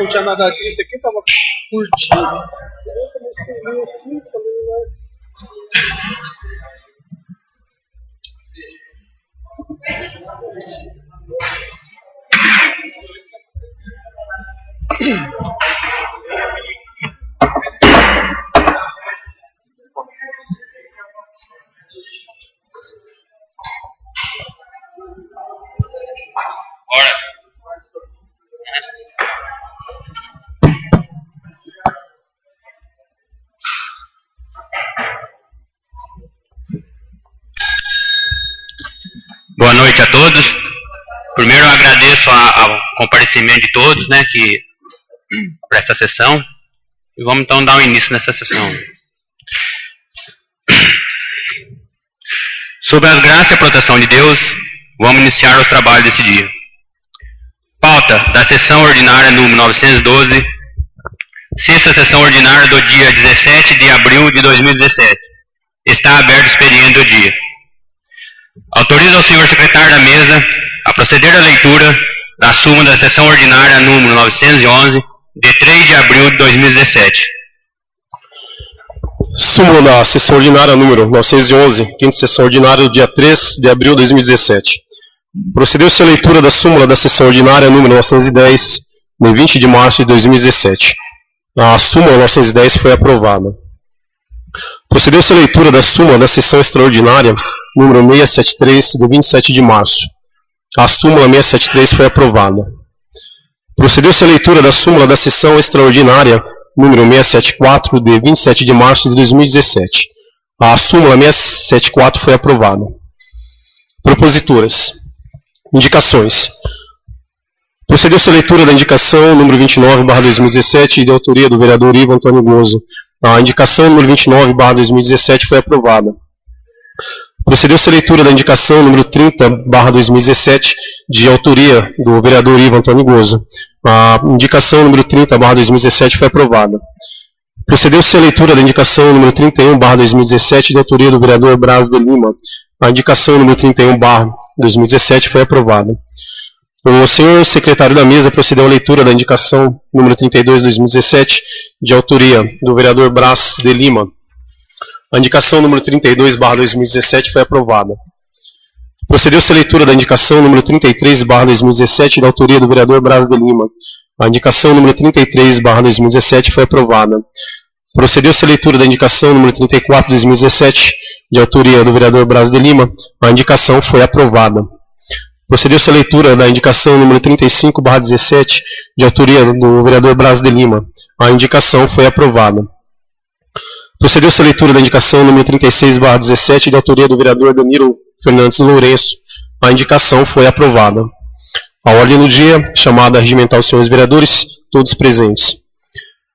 não tinha nada disso aqui, tava curtindo. Eu comecei a ler aqui e falei, Boa noite a todos. Primeiro eu agradeço ao comparecimento de todos, né, para essa sessão. E vamos então dar um início nessa sessão. Sob as graças e a proteção de Deus, vamos iniciar os trabalhos desse dia. Pauta da sessão ordinária número 912, sexta sessão ordinária do dia 17 de abril de 2017. Está aberto o expediente do dia. Autoriza ao senhor secretário da mesa a proceder à leitura da súmula da sessão ordinária número 911, de 3 de abril de 2017. Súmula da sessão ordinária número 911, quinta sessão ordinária do dia 3 de abril de 2017. Procedeu-se a leitura da súmula da sessão ordinária número 910, de 20 de março de 2017. A súmula 910 foi aprovada. Procedeu-se a leitura da súmula da sessão extraordinária número 673, de 27 de março. A súmula 673 foi aprovada. Procedeu-se a leitura da súmula da sessão extraordinária número 674, de 27 de março de 2017. A súmula 674 foi aprovada. Proposituras. Indicações. Procedeu-se a leitura da indicação número 29/2017, de autoria do vereador Ivo Antônio Gozo. A indicação número 29/2017 foi aprovada. Procedeu-se a leitura da indicação número 30/2017, de autoria do vereador Ivo Antônio Gozo. A indicação número 30/2017 foi aprovada. Procedeu-se a leitura da indicação número 31/2017, de autoria do vereador Braz de Lima. A indicação número 31/2017 foi aprovada. O senhor secretário da mesa procedeu à leitura da indicação número 32/2017, de autoria do vereador Braz de Lima. A indicação número 32/2017 foi aprovada. Procedeu-se a leitura da indicação número 33/2017, da autoria do vereador Braz de Lima. A indicação número 33/2017 foi aprovada. Procedeu-se a leitura da indicação número 34/2017, de autoria do vereador Braz de Lima. A indicação foi aprovada. Procedeu-se a leitura da indicação número 35/17, de autoria do vereador Braz de Lima. A indicação foi aprovada. Procedeu-se a leitura da indicação número 36/17, de autoria do vereador Danilo Fernandes Lourenço. A indicação foi aprovada. A ordem do dia, chamada regimental aos senhores vereadores, todos presentes.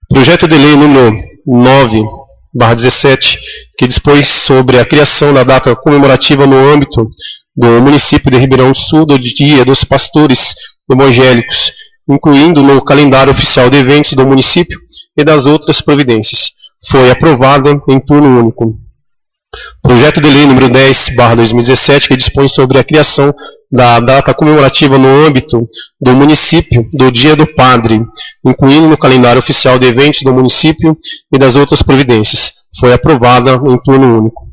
Projeto de lei número 9/17, que dispõe sobre a criação da data comemorativa no âmbito do município de Ribeirão do Sul do Dia dos Pastores Evangélicos, incluindo no calendário oficial de eventos do município e das outras providências. Foi aprovada em turno único. Projeto de lei número 10/2017, que dispõe sobre a criação da data comemorativa no âmbito do município do Dia do Padre, incluindo no calendário oficial de eventos do município e das outras providências. Foi aprovada em turno único.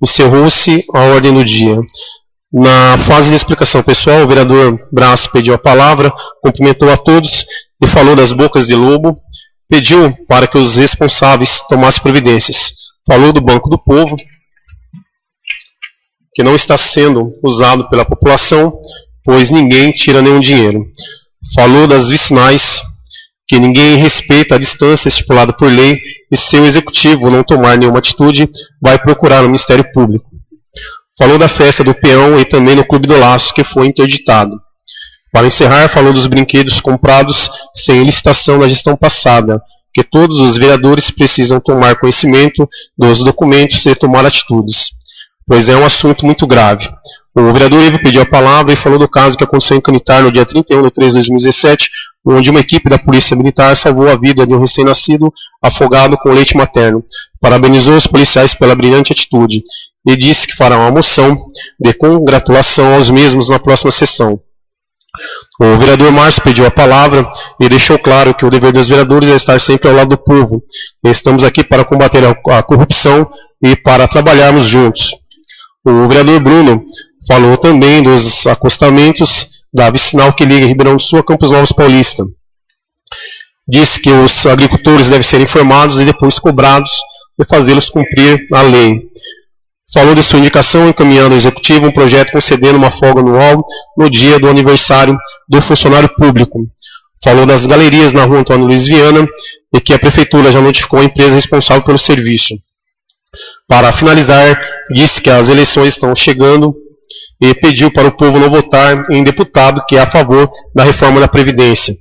Encerrou-se a ordem do dia. Na fase de explicação pessoal, o vereador Braz pediu a palavra, cumprimentou a todos e falou das bocas de lobo, pediu para que os responsáveis tomassem providências. Falou do Banco do Povo, que não está sendo usado pela população, pois ninguém tira nenhum dinheiro. Falou das vicinais, que ninguém respeita a distância estipulada por lei e se o executivo não tomar nenhuma atitude, vai procurar o Ministério Público. Falou da festa do peão e também no Clube do Laço, que foi interditado. Para encerrar, falou dos brinquedos comprados sem licitação na gestão passada, que todos os vereadores precisam tomar conhecimento dos documentos e tomar atitudes, pois é um assunto muito grave. O vereador Ivo pediu a palavra e falou do caso que aconteceu em Canitar no dia 31 de 3 de 2017, onde uma equipe da Polícia Militar salvou a vida de um recém-nascido afogado com leite materno. Parabenizou os policiais pela brilhante atitude e disse que fará uma moção de congratulação aos mesmos na próxima sessão. O vereador Márcio pediu a palavra e deixou claro que o dever dos vereadores é estar sempre ao lado do povo. Estamos aqui para combater a corrupção e para trabalharmos juntos. O vereador Bruno falou também dos acostamentos da vicinal que liga Ribeirão do Sul a Campos Novos Paulista. Disse que os agricultores devem ser informados e depois cobrados e fazê-los cumprir a lei. Falou de sua indicação encaminhando ao Executivo um projeto concedendo uma folga anual no dia do aniversário do funcionário público. Falou das galerias na rua Antônio Luiz Viana e que a Prefeitura já notificou a empresa responsável pelo serviço. Para finalizar, disse que as eleições estão chegando e pediu para o povo não votar em deputado que é a favor da reforma da Previdência.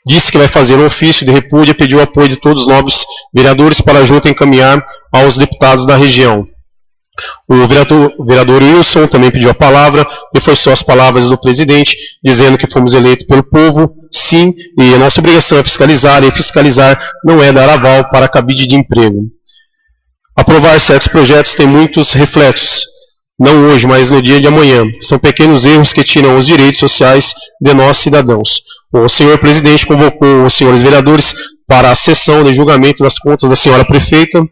Disse que vai fazer um ofício de repúdio e pediu o apoio de todos os novos vereadores para a junta encaminhar aos deputados da região. O vereador Wilson também pediu a palavra, reforçou as palavras do presidente, dizendo que fomos eleitos pelo povo, sim, e a nossa obrigação é fiscalizar, e fiscalizar não é dar aval para cabide de emprego. Aprovar certos projetos tem muitos reflexos, não hoje, mas no dia de amanhã. São pequenos erros que tiram os direitos sociais de nós cidadãos. O senhor presidente convocou os senhores vereadores para a sessão de julgamento das contas da senhora prefeita,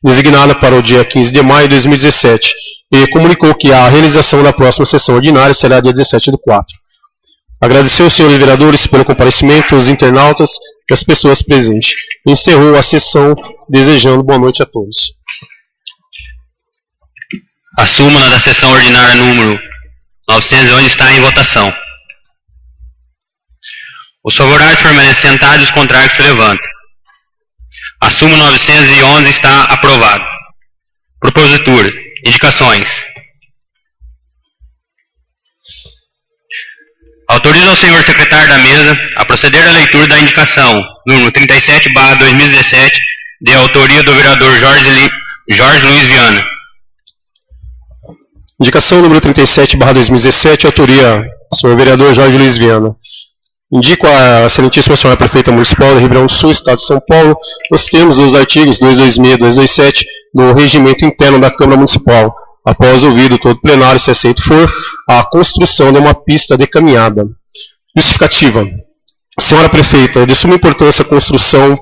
designada para o dia 15 de maio de 2017, e comunicou que a realização da próxima sessão ordinária será dia 17/4. Agradeceu aos senhores vereadores pelo comparecimento, os internautas e as pessoas presentes. Encerrou a sessão, desejando boa noite a todos. A súmula da sessão ordinária número 911 está em votação. Os favoráveis permanecem sentados e os contrários se levantem. A súmula 911 está aprovada. Propositura. Indicações. Autoriza ao senhor secretário da mesa a proceder à leitura da indicação número 37/2017, de autoria do vereador Jorge Luiz Viana. Indicação número 37/2017, autoria do senhor vereador Jorge Luiz Viana. Indico a excelentíssima senhora prefeita municipal de Ribeirão do Sul, Estado de São Paulo, os termos dos artigos 226 e 227 do regimento interno da Câmara Municipal, após ouvido todo plenário, se aceito for, a construção de uma pista de caminhada. Justificativa. Senhora prefeita, é de suma importância a construção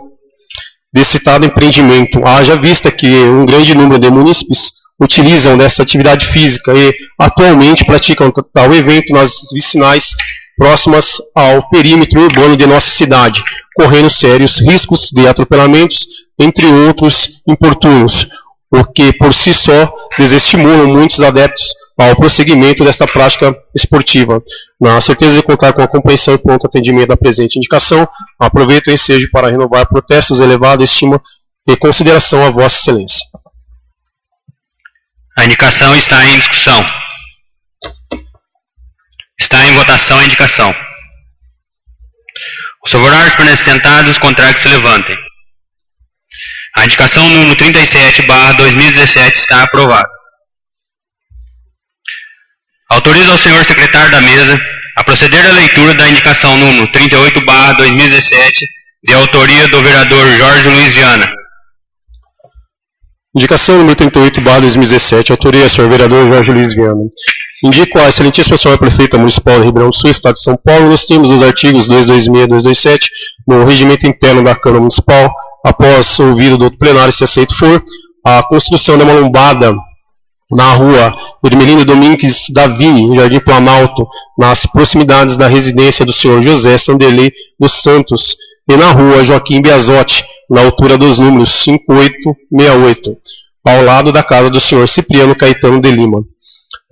desse citado empreendimento, haja vista que um grande número de munícipes utilizam dessa atividade física e atualmente praticam tal evento nas vicinais próximas ao perímetro urbano de nossa cidade, correndo sérios riscos de atropelamentos, entre outros importunos, o que por si só desestimulam muitos adeptos ao prosseguimento desta prática esportiva. Na certeza de contar com a compreensão e pronto atendimento da presente indicação, aproveito o ensejo para renovar protestos de elevada estima e consideração a Vossa Excelência. A indicação está em discussão. Está em votação a indicação. Os favoráveis permanecem sentados, os contrários se levantem. A indicação número 37/2017 está aprovada. Autoriza ao senhor secretário da mesa a proceder à leitura da indicação número 38/2017, de autoria do vereador Jorge Luiz Viana. Indicação número 38/2017, autoria do senhor vereador Jorge Luiz Viana. Indico a excelentíssima senhora prefeita municipal de Ribeirão do Sul, Estado de São Paulo, nos termos dos artigos 226 e 227 no regimento interno da Câmara Municipal, após ouvido do plenário, se aceito for, a construção de uma lombada na rua Hermelino Domingues Davini, em Jardim Planalto, nas proximidades da residência do senhor José Sanderley dos Santos, e na rua Joaquim Biasotti, na altura dos números 5868, ao lado da casa do senhor Cipriano Caetano de Lima.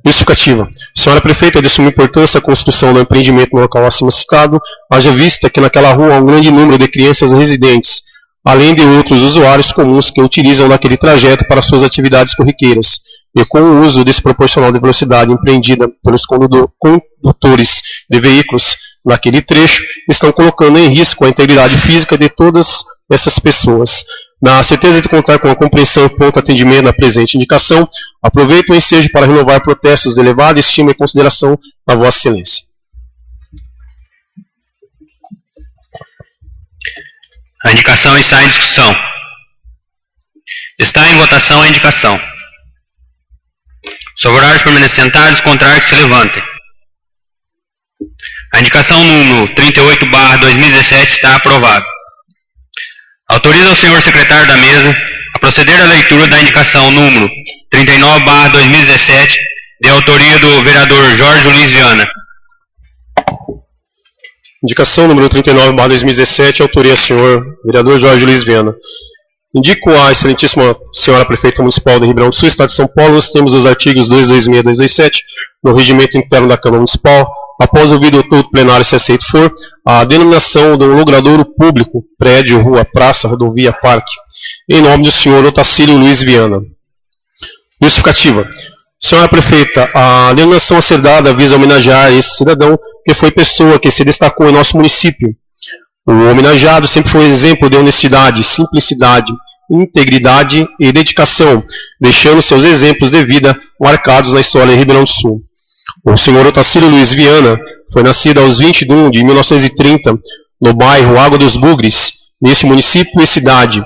Justificativa. Senhora prefeita, é de suma importância a construção do empreendimento no local acima citado, haja vista que naquela rua há um grande número de crianças residentes, além de outros usuários comuns que utilizam daquele trajeto para suas atividades corriqueiras, e com o uso desproporcional de velocidade empreendida pelos condutores de veículos naquele trecho, estão colocando em risco a integridade física de todas essas pessoas. Na certeza de contar com a compreensão e pronto atendimento da presente indicação, aproveito o ensejo para renovar protestos de elevada estima e consideração a Vossa Excelência. A indicação está em discussão. Está em votação a indicação. Os favoráveis permanecem sentados, os contrários se levantem. A indicação número 38/2017 está aprovada. Autoriza o senhor secretário da mesa a proceder à leitura da indicação número 39/2017, de autoria do vereador Jorge Luiz Viana. Indicação número 39/2017, autoria do senhor vereador Jorge Luiz Viana. Indico à excelentíssima senhora prefeita municipal de Ribeirão do Sul, Estado de São Paulo, nós temos os artigos 226 e 227 no regimento interno da Câmara Municipal, após ouvido o todo plenário, se aceito for, a denominação do logradouro público, prédio, rua, praça, rodovia, parque, em nome do senhor Otacílio Luiz Viana. Justificativa. Senhora prefeita, a denominação a ser dada visa homenagear esse cidadão que foi pessoa que se destacou em nosso município. O homenageado sempre foi exemplo de honestidade, simplicidade, integridade e dedicação, deixando seus exemplos de vida marcados na história de Ribeirão do Sul. O senhor Otacílio Luiz Viana foi nascido aos 20 de 1 de 1930, no bairro Água dos Bugres, nesse município e cidade.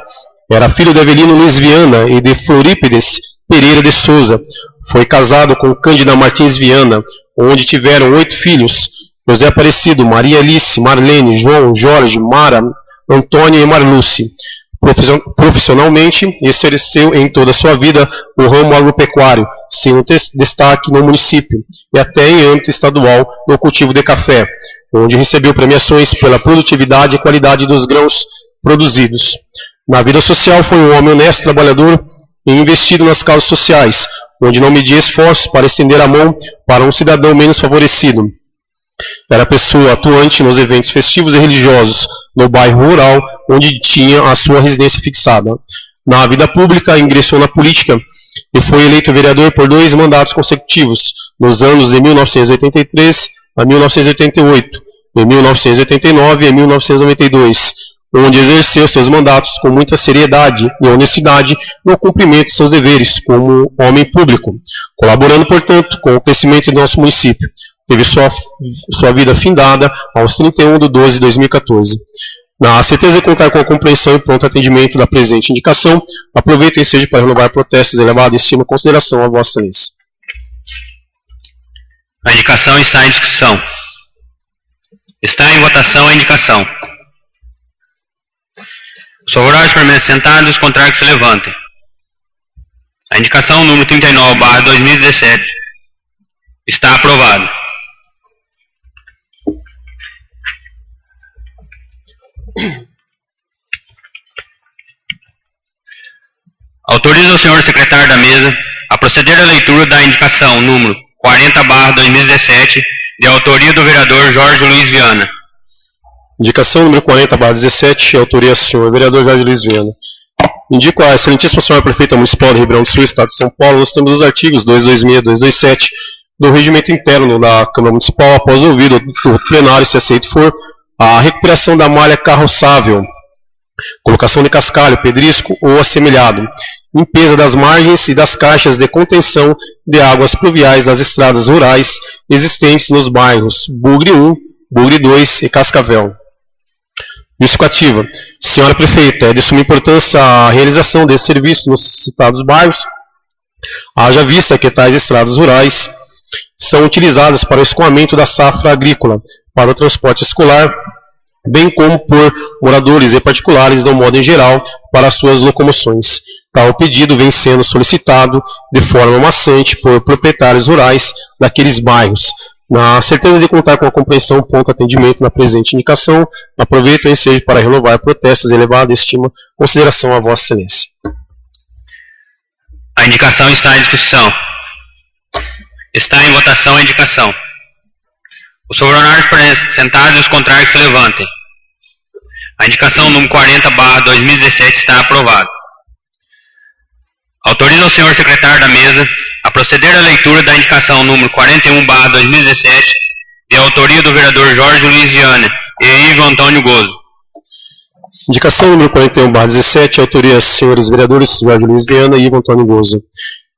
Era filho de Avelino Luiz Viana e de Florípides Pereira de Souza. Foi casado com Cândida Martins Viana, onde tiveram 8 filhos: José Aparecido, Maria Alice, Marlene, João, Jorge, Mara, Antônia e Marluce. Profissionalmente, exerceu em toda a sua vida o ramo agropecuário, sendo destaque no município e até em âmbito estadual no cultivo de café, onde recebeu premiações pela produtividade e qualidade dos grãos produzidos. Na vida social, foi um homem honesto, trabalhador e investido nas causas sociais, onde não media esforços para estender a mão para um cidadão menos favorecido. Era pessoa atuante nos eventos festivos e religiosos no bairro rural, onde tinha a sua residência fixada. Na vida pública, ingressou na política e foi eleito vereador por 2 mandatos consecutivos, nos anos de 1983 a 1988, em 1989 e 1992, onde exerceu seus mandatos com muita seriedade e honestidade no cumprimento de seus deveres como homem público, colaborando, portanto, com o crescimento do nosso município. Teve sua vida findada aos 31 de 12 de 2014. Na certeza de contar com a compreensão e pronto atendimento da presente indicação, aproveito o ensejo para renovar protestos elevados e estimo consideração a Vossa Excelência. A indicação está em discussão. Está em votação a indicação. Os favoráveis permanecem sentados, os contrários se levantem. A indicação número 39/2017 está aprovada. Autoriza o senhor secretário da mesa a proceder à leitura da indicação número 40/2017, de autoria do vereador Jorge Luiz Viana. Indicação número 40/17, autoria do senhor vereador Jorge Luiz Viana. Indico a excelentíssima senhora prefeita municipal de Ribeirão do Sul, Estado de São Paulo, nós temos os artigos 226 e 227 do regimento interno da Câmara Municipal, após ouvido do plenário, se aceito for, a recuperação da malha carroçável, colocação de cascalho, pedrisco ou assemelhado, limpeza das margens e das caixas de contenção de águas pluviais das estradas rurais existentes nos bairros Bugre 1, Bugre 2 e Cascavel. Justificativa. Senhora prefeita, é de suma importância a realização desse serviço nos citados bairros, haja vista que tais estradas rurais são utilizadas para o escoamento da safra agrícola, para o transporte escolar, bem como por moradores e particulares, de um modo em geral, para suas locomoções. Tal pedido vem sendo solicitado de forma maçante por proprietários rurais daqueles bairros. Na certeza de contar com a compreensão e pronto atendimento na presente indicação, aproveito o ensejo para renovar protestos e elevada estima consideração a Vossa Excelência. A indicação está em discussão. Está em votação a indicação. Os favoráveis permanecem sentados e os contrários se levantem. A indicação número 40/2017 está aprovada. Autoriza o senhor secretário da mesa a proceder à leitura da indicação número 41/2017, de autoria do vereador Jorge Luiz Viana e Ivo Antônio Gozo. Indicação número 41/17, autoria dos senhores vereadores Jorge Luiz Viana e Ivo Antônio Gozo.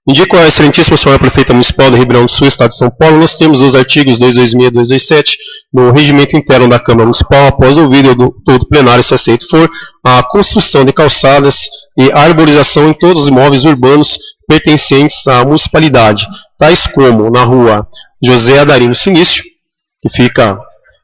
Indico a excelentíssima senhora prefeita municipal de Ribeirão do Sul, Estado de São Paulo, nós temos os artigos 226 e 227 no regimento interno da Câmara Municipal, após ouvido do todo plenário, se aceito for, a construção de calçadas e arborização em todos os imóveis urbanos pertencentes à municipalidade, tais como na rua José Adarino Sinício, que fica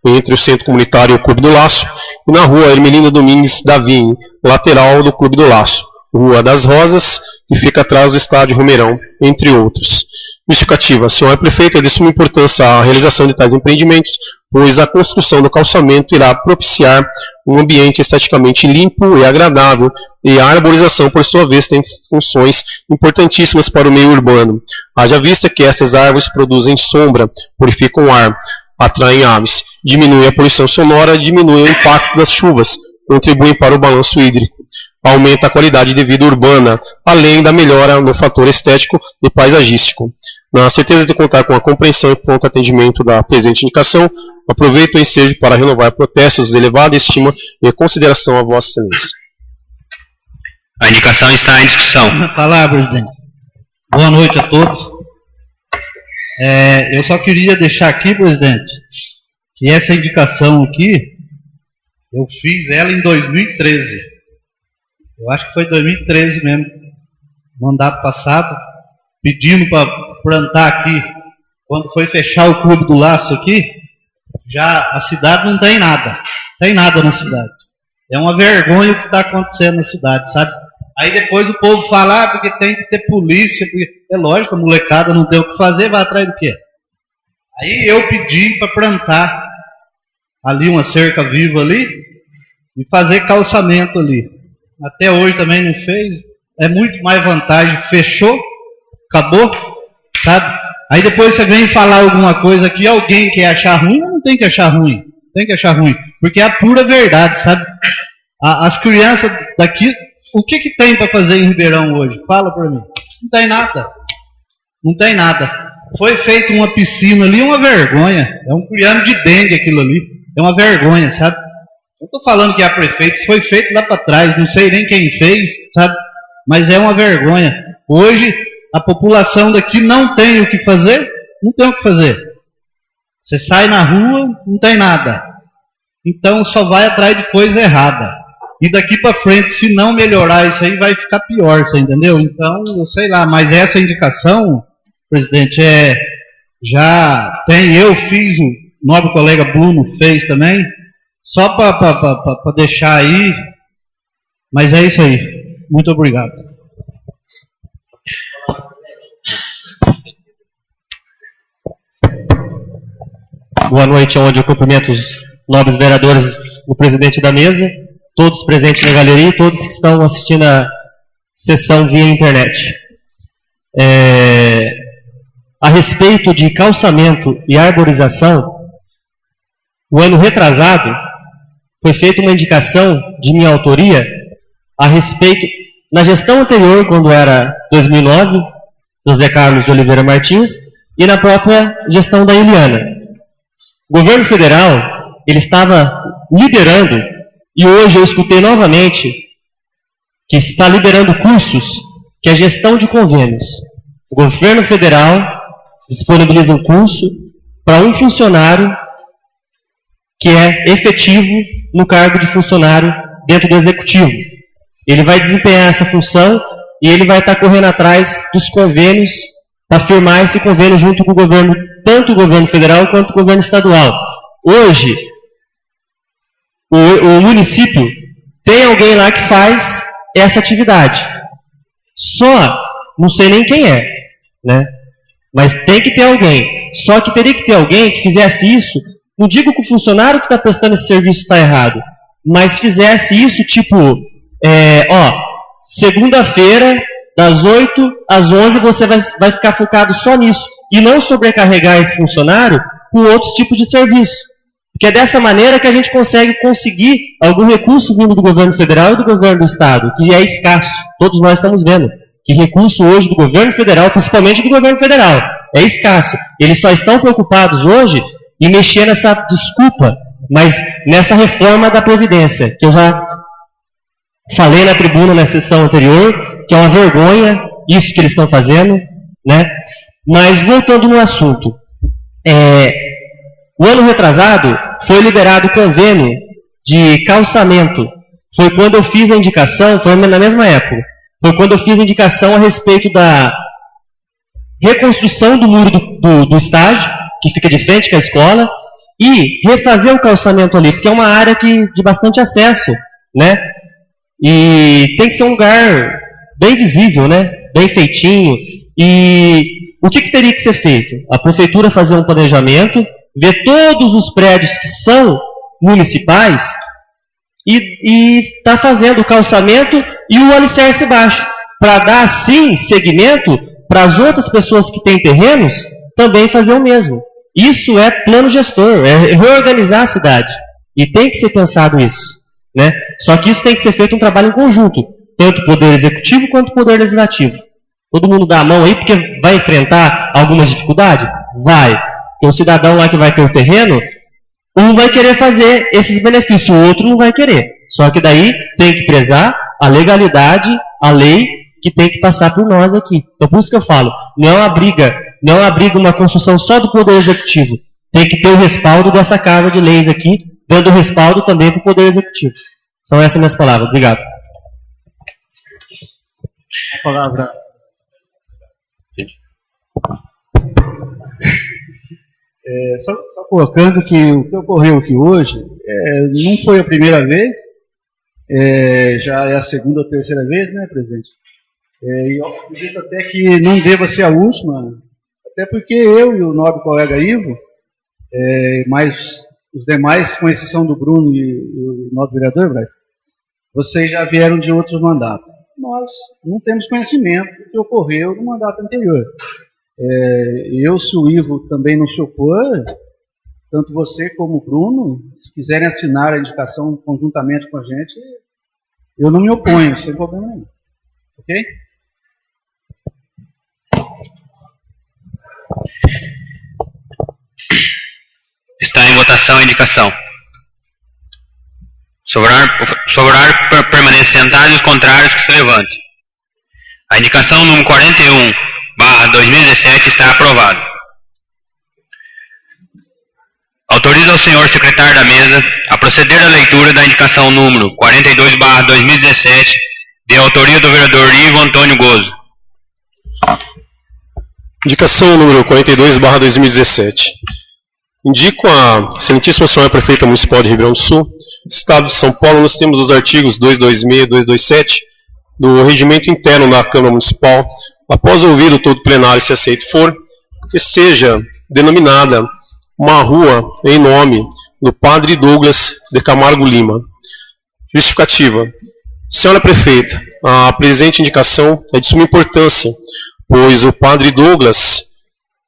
entre o Centro Comunitário e o Clube do Laço, e na rua Hermelino Domingues Davim, lateral do Clube do Laço, Rua das Rosas, que fica atrás do Estádio Romeirão, entre outros. Justificativa. Senhor Prefeito, é de suma importância a realização de tais empreendimentos, pois a construção do calçamento irá propiciar um ambiente esteticamente limpo e agradável, e a arborização, por sua vez, tem funções importantíssimas para o meio urbano. Haja vista que essas árvores produzem sombra, purificam o ar, atraem aves, diminuem a poluição sonora, diminuem o impacto das chuvas, contribuem para o balanço hídrico, aumenta a qualidade de vida urbana, além da melhora no fator estético e paisagístico. Na certeza de contar com a compreensão e pronto atendimento da presente indicação, aproveito o ensejo para renovar protestos de elevada estima e consideração a Vossa Excelência. A indicação está em discussão. Palavra, presidente. Boa noite a todos. Eu só queria deixar aqui, presidente, que essa indicação aqui, eu fiz ela em 2013. Eu acho que foi 2013 mesmo, mandato passado, pedindo para plantar aqui, quando foi fechar o Clube do Laço aqui, já a cidade não tem nada na cidade. É uma vergonha o que está acontecendo na cidade, sabe? Aí depois o povo fala, porque tem que ter polícia, porque é lógico, a molecada não tem o que fazer, vai atrás do quê? Aí eu pedi para plantar ali uma cerca viva ali e fazer calçamento ali. Até hoje também não fez, é muito mais vantagem, fechou, acabou, sabe? Aí depois você vem falar alguma coisa que alguém quer achar ruim, não tem que achar ruim, porque é a pura verdade, sabe? As crianças daqui, o que tem para fazer em Ribeirão hoje? Fala para mim. Não tem nada. Foi feita uma piscina ali, uma vergonha, é um criame de dengue aquilo ali, é uma vergonha, sabe? Não estou falando que é a prefeita, isso foi feito lá para trás, não sei nem quem fez, sabe? Mas é uma vergonha. Hoje, a população daqui não tem o que fazer, não tem o que fazer. Você sai na rua, não tem nada. Então, só vai atrás de coisa errada. E daqui para frente, se não melhorar isso aí, vai ficar pior, você entendeu? Então, eu sei lá, mas essa indicação, presidente, já tem, eu fiz, o nobre colega Bruno fez também, só para deixar aí, mas é isso aí. Muito obrigado. Boa noite, onde eu cumprimento os nobres vereadores, o presidente da mesa, todos presentes na galeria e todos que estão assistindo a sessão via internet. A respeito de calçamento e arborização, o ano retrasado, foi feita uma indicação de minha autoria a respeito, na gestão anterior, quando era 2009, José Carlos de Oliveira Martins, e na própria gestão da Eliana. O governo federal, ele estava liberando, e hoje eu escutei novamente, que está liberando cursos, que é gestão de convênios. O governo federal disponibiliza um curso para um funcionário que é efetivo no cargo de funcionário dentro do executivo. Ele vai desempenhar essa função e ele vai estar correndo atrás dos convênios para firmar esse convênio junto com o governo, tanto o governo federal quanto o governo estadual. Hoje, o município tem alguém lá que faz essa atividade. Só, não sei nem quem é, né? Mas tem que ter alguém. Só que teria que ter alguém que fizesse isso. Não digo que o funcionário que está prestando esse serviço está errado, mas fizesse isso tipo, segunda-feira, das 8 às 11, você vai ficar focado só nisso, e não sobrecarregar esse funcionário com outros tipos de serviço. Porque é dessa maneira que a gente conseguir algum recurso vindo do governo federal e do governo do estado, que é escasso. Todos nós estamos vendo que recurso hoje do governo federal, principalmente do governo federal, é escasso. Eles só estão preocupados hoje em mexer nessa, desculpa, mas nessa reforma da Previdência, que eu já falei na tribuna na sessão anterior, que é uma vergonha isso que eles estão fazendo, né? Mas voltando no assunto, o ano retrasado foi liberado o convênio de calçamento. Foi quando eu fiz a indicação, foi na mesma época, foi quando eu fiz a indicação a respeito da reconstrução do muro do estádio, que fica de frente com a escola, e refazer o calçamento ali, porque é uma área de bastante acesso, né? E tem que ser um lugar bem visível, né? Bem feitinho. E o que teria que ser feito? A prefeitura fazer um planejamento, ver todos os prédios que são municipais e tá fazendo o calçamento e o alicerce baixo, para dar assim segmento para as outras pessoas que têm terrenos também fazer o mesmo. Isso é plano gestor, é reorganizar a cidade. E tem que ser pensado isso, né? Só que isso tem que ser feito um trabalho em conjunto, tanto o Poder Executivo quanto o Poder Legislativo. Todo mundo dá a mão aí porque vai enfrentar algumas dificuldades? Vai. Tem um cidadão lá que vai ter o terreno, um vai querer fazer esses benefícios, o outro não vai querer. Só que daí tem que prezar a legalidade, a lei, que tem que passar por nós aqui. Então por isso que eu falo, não é uma briga, uma construção só do Poder Executivo. Tem que ter o respaldo dessa casa de leis aqui, dando respaldo também para o Poder Executivo. São essas minhas palavras. Obrigado. A palavra. Só colocando que o que ocorreu aqui hoje não foi a primeira vez, já é a segunda ou terceira vez, né, presidente? E eu acredito até que não deva ser a última, até porque eu e o nobre colega Ivo, mais os demais, com exceção do Bruno e o nobre vereador, Braz, vocês já vieram de outros mandatos. Nós não temos conhecimento do que ocorreu no mandato anterior. Se o Ivo também não se opor, tanto você como o Bruno, se quiserem assinar a indicação conjuntamente com a gente, eu não me oponho, sem problema nenhum. Ok? Está em votação a indicação. Sobre o horário permanece sentado e os contrários que se levante. A indicação número 41/2017 está aprovada. Autoriza ao senhor secretário da mesa a proceder à leitura da indicação número 42/2017, de autoria do vereador Ivo Antônio Gozo. Indicação número 42/2017. Indico a excelentíssima senhora prefeita municipal de Ribeirão do Sul, Estado de São Paulo. Nós temos os artigos 226 e 227 do regimento interno da Câmara Municipal. Após ouvido todo o plenário, se aceito for, que seja denominada uma rua em nome do Padre Douglas de Camargo Lima. Justificativa. Senhora prefeita, a presente indicação é de suma importância, pois o Padre Douglas,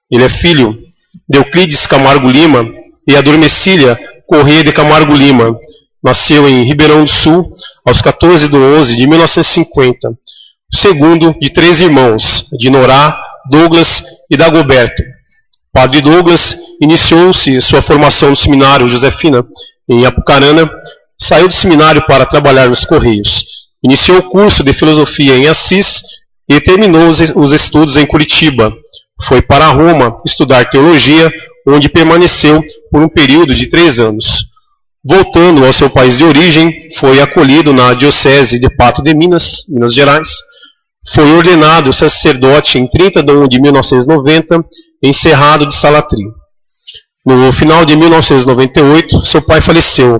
ele é filho de Euclides Camargo Lima e a Dormecília Corrêa de Camargo Lima. Nasceu em Ribeirão do Sul aos 14/11/1950. Segundo de 3 irmãos, de Norá, Douglas e Dagoberto. Padre Douglas iniciou-se sua formação no seminário Josefina, em Apucarana. Saiu do seminário para trabalhar nos Correios. Iniciou o curso de filosofia em Assis e terminou os estudos em Curitiba. Foi para Roma estudar teologia, onde permaneceu por um período de 3 anos. Voltando ao seu país de origem, foi acolhido na Diocese de Pato de Minas, Minas Gerais. Foi ordenado sacerdote em 30 de 1 de 1990, em Cerrado de Salatri. No final de 1998, seu pai faleceu.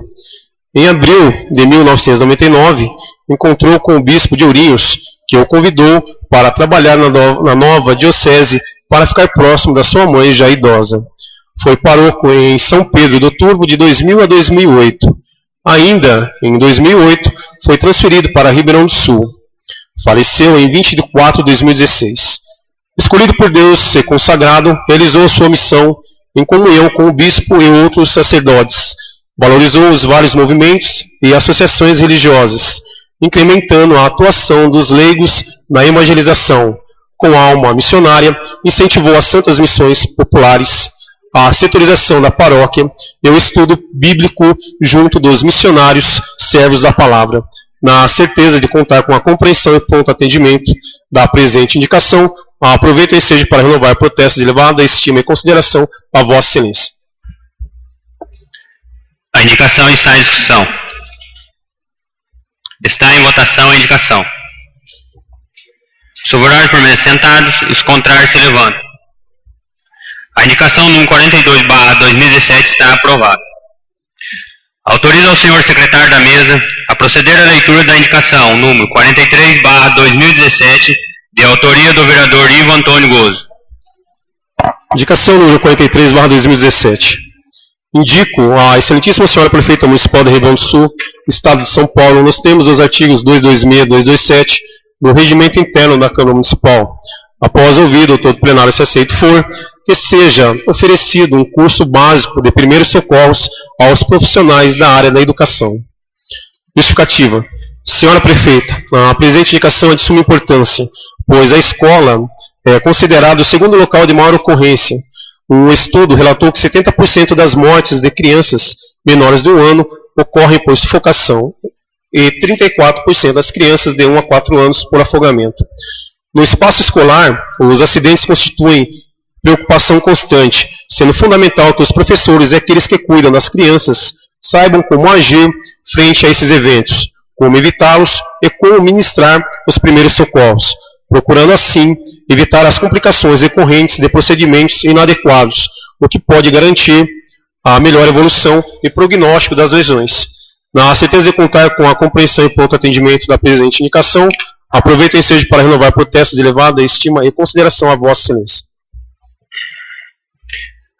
Em abril de 1999, encontrou com o bispo de Ourinhos, que o convidou para trabalhar na nova diocese para ficar próximo da sua mãe já idosa. Foi pároco em São Pedro do Turvo de 2000 a 2008. Ainda em 2008, foi transferido para Ribeirão do Sul. Faleceu em 20 de 4 de 2016. Escolhido por Deus ser consagrado, realizou sua missão em comunhão com o bispo e outros sacerdotes. Valorizou os vários movimentos e associações religiosas, incrementando a atuação dos leigos na evangelização. Com alma missionária, incentivou as santas missões populares, a setorização da paróquia e o estudo bíblico junto dos missionários servos da palavra. Na certeza de contar com a compreensão e pronto atendimento da presente indicação, aproveito o ensejo para renovar protestos de elevada estima e consideração a Vossa Excelência. A indicação está em discussão. Está em votação a indicação. Os favoráveis permanecem sentados, os contrários se levantam. A indicação número 42/2017 está aprovada. Autoriza ao senhor secretário da mesa a proceder à leitura da indicação número 43/2017, de autoria do vereador Ivo Antônio Gozo. Indicação número 43/2017. Indico à excelentíssima senhora prefeita municipal de Rio Grande do Sul, Estado de São Paulo, nos termos dos artigos 226 e 227 do regimento interno da Câmara Municipal, após ouvido o todo plenário, se aceito for, que seja oferecido um curso básico de primeiros socorros aos profissionais da área da educação. Justificativa. Senhora prefeita, a presente indicação é de suma importância, pois a escola é considerada o segundo local de maior ocorrência. Um estudo relatou que 70% das mortes de crianças menores de 1 ano ocorrem por sufocação e 34% das crianças de 1 a 4 anos por afogamento. No espaço escolar, os acidentes constituem preocupação constante, sendo fundamental que os professores e aqueles que cuidam das crianças saibam como agir frente a esses eventos, como evitá-los e como ministrar os primeiros socorros, procurando assim evitar as complicações decorrentes de procedimentos inadequados, o que pode garantir a melhor evolução e prognóstico das lesões. Na certeza de contar com a compreensão e pronto atendimento da presente indicação, aproveito o ensejo para renovar protestos de elevada estima e consideração a Vossa Excelência.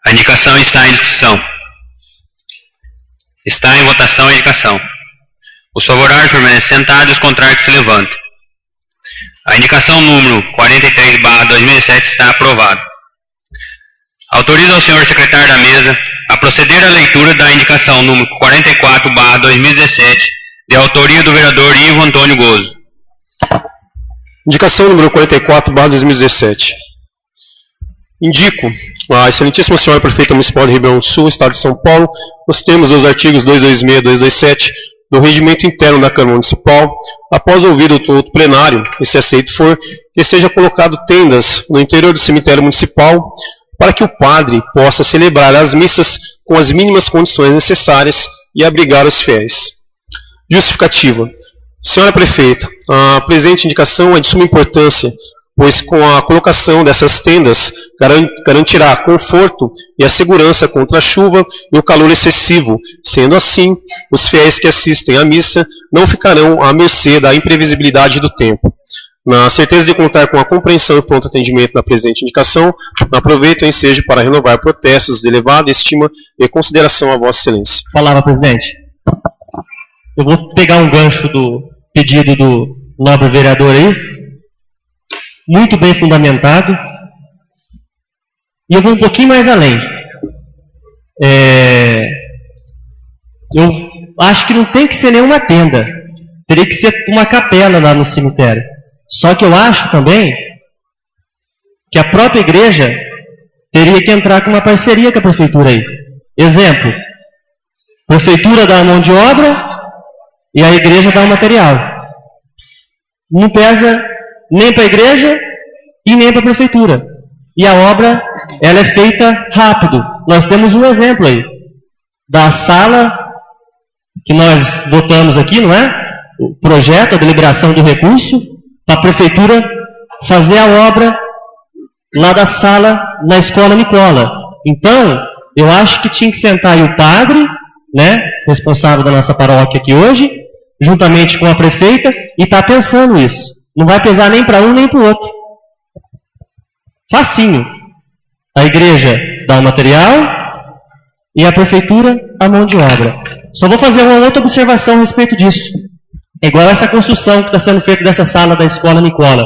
A indicação está em discussão. Está em votação a indicação. Os favoráveis permanecem sentados e os contrários se levantem. A indicação número 43/2017 está aprovada. Autoriza ao senhor secretário da mesa a proceder à leitura da indicação número 44/2017, de autoria do vereador Ivo Antônio Gozo. Indicação número 44/2017. Indico à excelentíssima senhora prefeita municipal de Rio Grande do Sul, Estado de São Paulo, nos termos dos artigos 226 e 227 do regimento interno da Câmara Municipal, após ouvido o todo plenário, e se aceito for, que seja colocado tendas no interior do cemitério municipal para que o padre possa celebrar as missas com as mínimas condições necessárias e abrigar os fiéis. Justificativa. Senhora prefeita, a presente indicação é de suma importância, pois com a colocação dessas tendas garantirá conforto e a segurança contra a chuva e o calor excessivo. Sendo assim, os fiéis que assistem à missa não ficarão à mercê da imprevisibilidade do tempo. Na certeza de contar com a compreensão e pronto atendimento da presente indicação, aproveito o ensejo para renovar protestos de elevada estima e consideração a Vossa Excelência. Palavra, presidente. Eu vou pegar um gancho do pedido do nobre vereador aí, muito bem fundamentado, e eu vou um pouquinho mais além. Eu acho que não tem que ser nenhuma tenda, teria que ser uma capela lá no cemitério. Só que eu acho também que a própria igreja teria que entrar com uma parceria com a prefeitura aí. Exemplo, a prefeitura dá a mão de obra e a igreja dá o material. Não pesa nem para a igreja e nem para a prefeitura. E a obra, ela é feita rápido. Nós temos um exemplo aí, da sala que nós votamos aqui, não é? O projeto, a deliberação do recurso, para a prefeitura fazer a obra lá da sala na Escola Nicola. Então, eu acho que tinha que sentar aí o padre, né, responsável da nossa paróquia aqui hoje, juntamente com a prefeita, e está pensando isso. Não vai pesar nem para um nem para o outro. Facinho. A igreja dá o material e a prefeitura a mão de obra. Só vou fazer uma outra observação a respeito disso. É igual essa construção que está sendo feita dessa sala da Escola Nicola.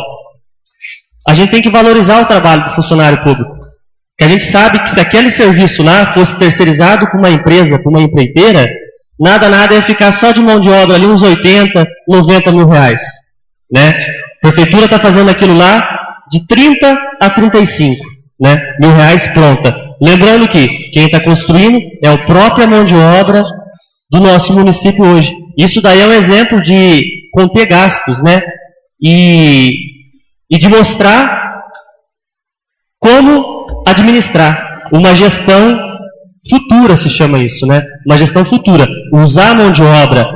A gente tem que valorizar o trabalho do funcionário público. Porque a gente sabe que se aquele serviço lá fosse terceirizado por uma empresa, por uma empreiteira, nada ia ficar só de mão de obra ali uns 80, 90 mil reais. Né? A prefeitura está fazendo aquilo lá de 30 a 35, né, mil reais pronta. Lembrando que quem está construindo é a própria mão de obra do nosso município hoje. Isso daí é um exemplo de conter gastos, né? E de mostrar como administrar. Uma gestão futura se chama isso, né? Uma gestão futura. Usar a mão de obra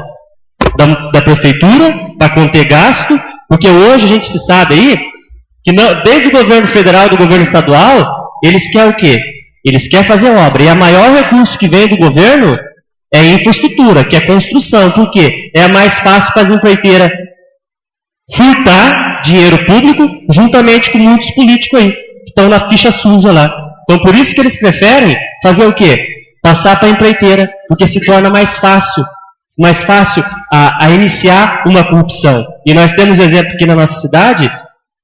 da prefeitura para conter gasto, porque hoje a gente se sabe aí que não, desde o governo federal e do governo estadual, eles querem o quê? Eles querem fazer obra. E o maior recurso que vem do governo é infraestrutura, que é construção. Por quê? É mais fácil para as empreiteiras furtar dinheiro público juntamente com muitos políticos aí, que estão na ficha suja lá. Então, por isso que eles preferem fazer o quê? Passar para a empreiteira, porque se torna mais fácil a iniciar uma corrupção. E nós temos exemplo aqui na nossa cidade,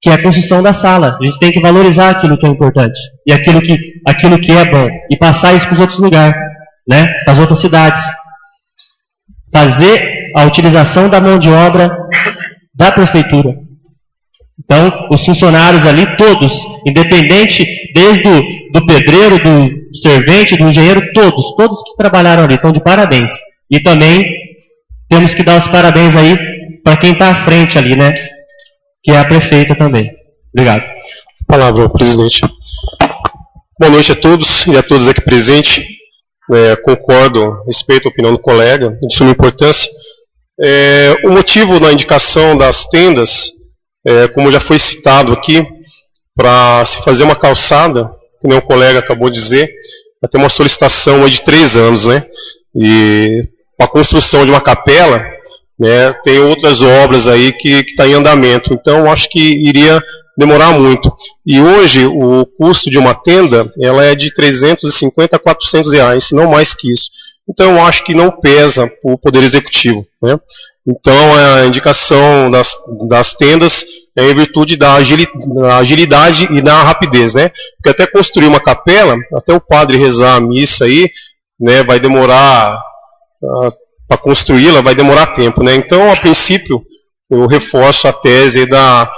que é a construção da sala. A gente tem que valorizar aquilo que é importante, e aquilo que é bom, e passar isso para os outros lugares, né? Para as outras cidades. Fazer a utilização da mão de obra da prefeitura. Então, os funcionários ali, todos, independente, desde do pedreiro, do servente, do engenheiro, todos que trabalharam ali, estão de parabéns. E também temos que dar os parabéns aí para quem está à frente ali, né? Que é a prefeita também. Obrigado. Palavra, presidente. Boa noite a todos e a todas aqui presentes. Concordo, respeito a opinião do colega, de suma importância. O motivo da indicação das tendas, como já foi citado aqui, para se fazer uma calçada, como o colega acabou de dizer, vai ter uma solicitação aí de 3 anos, né? E para a construção de uma capela, né, tem outras obras aí que está em andamento, então acho que iria demorar muito. E hoje o custo de uma tenda ela é de 350 a 400 reais, não mais que isso. Então eu acho que não pesa o Poder Executivo, né? Então a indicação das tendas é em virtude da agilidade e da rapidez, né? Porque até construir uma capela, até o padre rezar a missa aí, né, vai demorar, para construí-la vai demorar tempo, né? Então, a princípio, eu reforço a tese da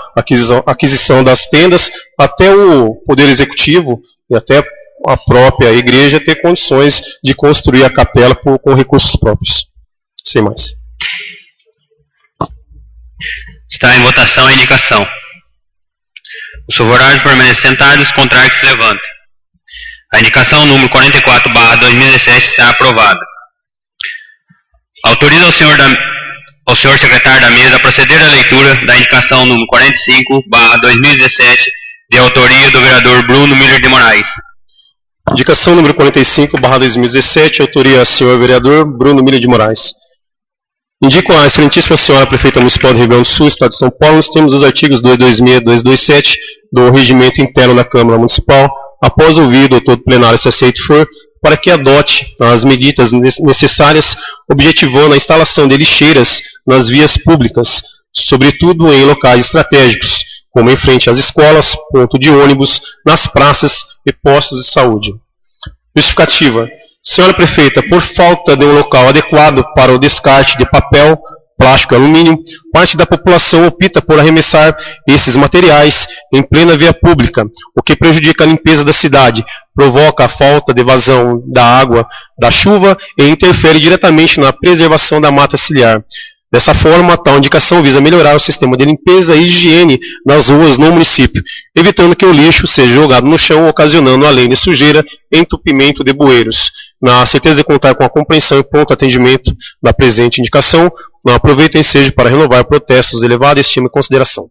aquisição das tendas até o Poder Executivo e até a própria igreja ter condições de construir a capela com recursos próprios. Sem mais. Está em votação a indicação. Os favoráveis permanecem sentados, os contrários se levantem. A indicação número 44/2017 está aprovada. Autoriza ao senhor secretário da mesa a proceder à leitura da indicação número 45/2017, de autoria do vereador Bruno Miller de Moraes. Indicação número 45/2017, autoria do senhor vereador Bruno Miller de Moraes. Indico a excelentíssima senhora prefeita municipal de Ribeirão do Sul, estado de São Paulo, nos termos dos artigos 226 e 227 do regimento interno da Câmara Municipal, após ouvir o doutor do plenário, se aceito for, para que adote as medidas necessárias, objetivando a instalação de lixeiras nas vias públicas, sobretudo em locais estratégicos, como em frente às escolas, ponto de ônibus, nas praças e postos de saúde. Justificativa. Senhora prefeita, por falta de um local adequado para o descarte de papel, plástico e alumínio, parte da população opta por arremessar esses materiais em plena via pública, o que prejudica a limpeza da cidade, provoca a falta de vazão da água da chuva e interfere diretamente na preservação da mata ciliar. Dessa forma, tal indicação visa melhorar o sistema de limpeza e higiene nas ruas no município, evitando que o lixo seja jogado no chão, ocasionando, além de sujeira, entupimento de bueiros. Na certeza de contar com a compreensão e pronto atendimento da presente indicação, não aproveito o ensejo para renovar protestos de elevada estima e consideração.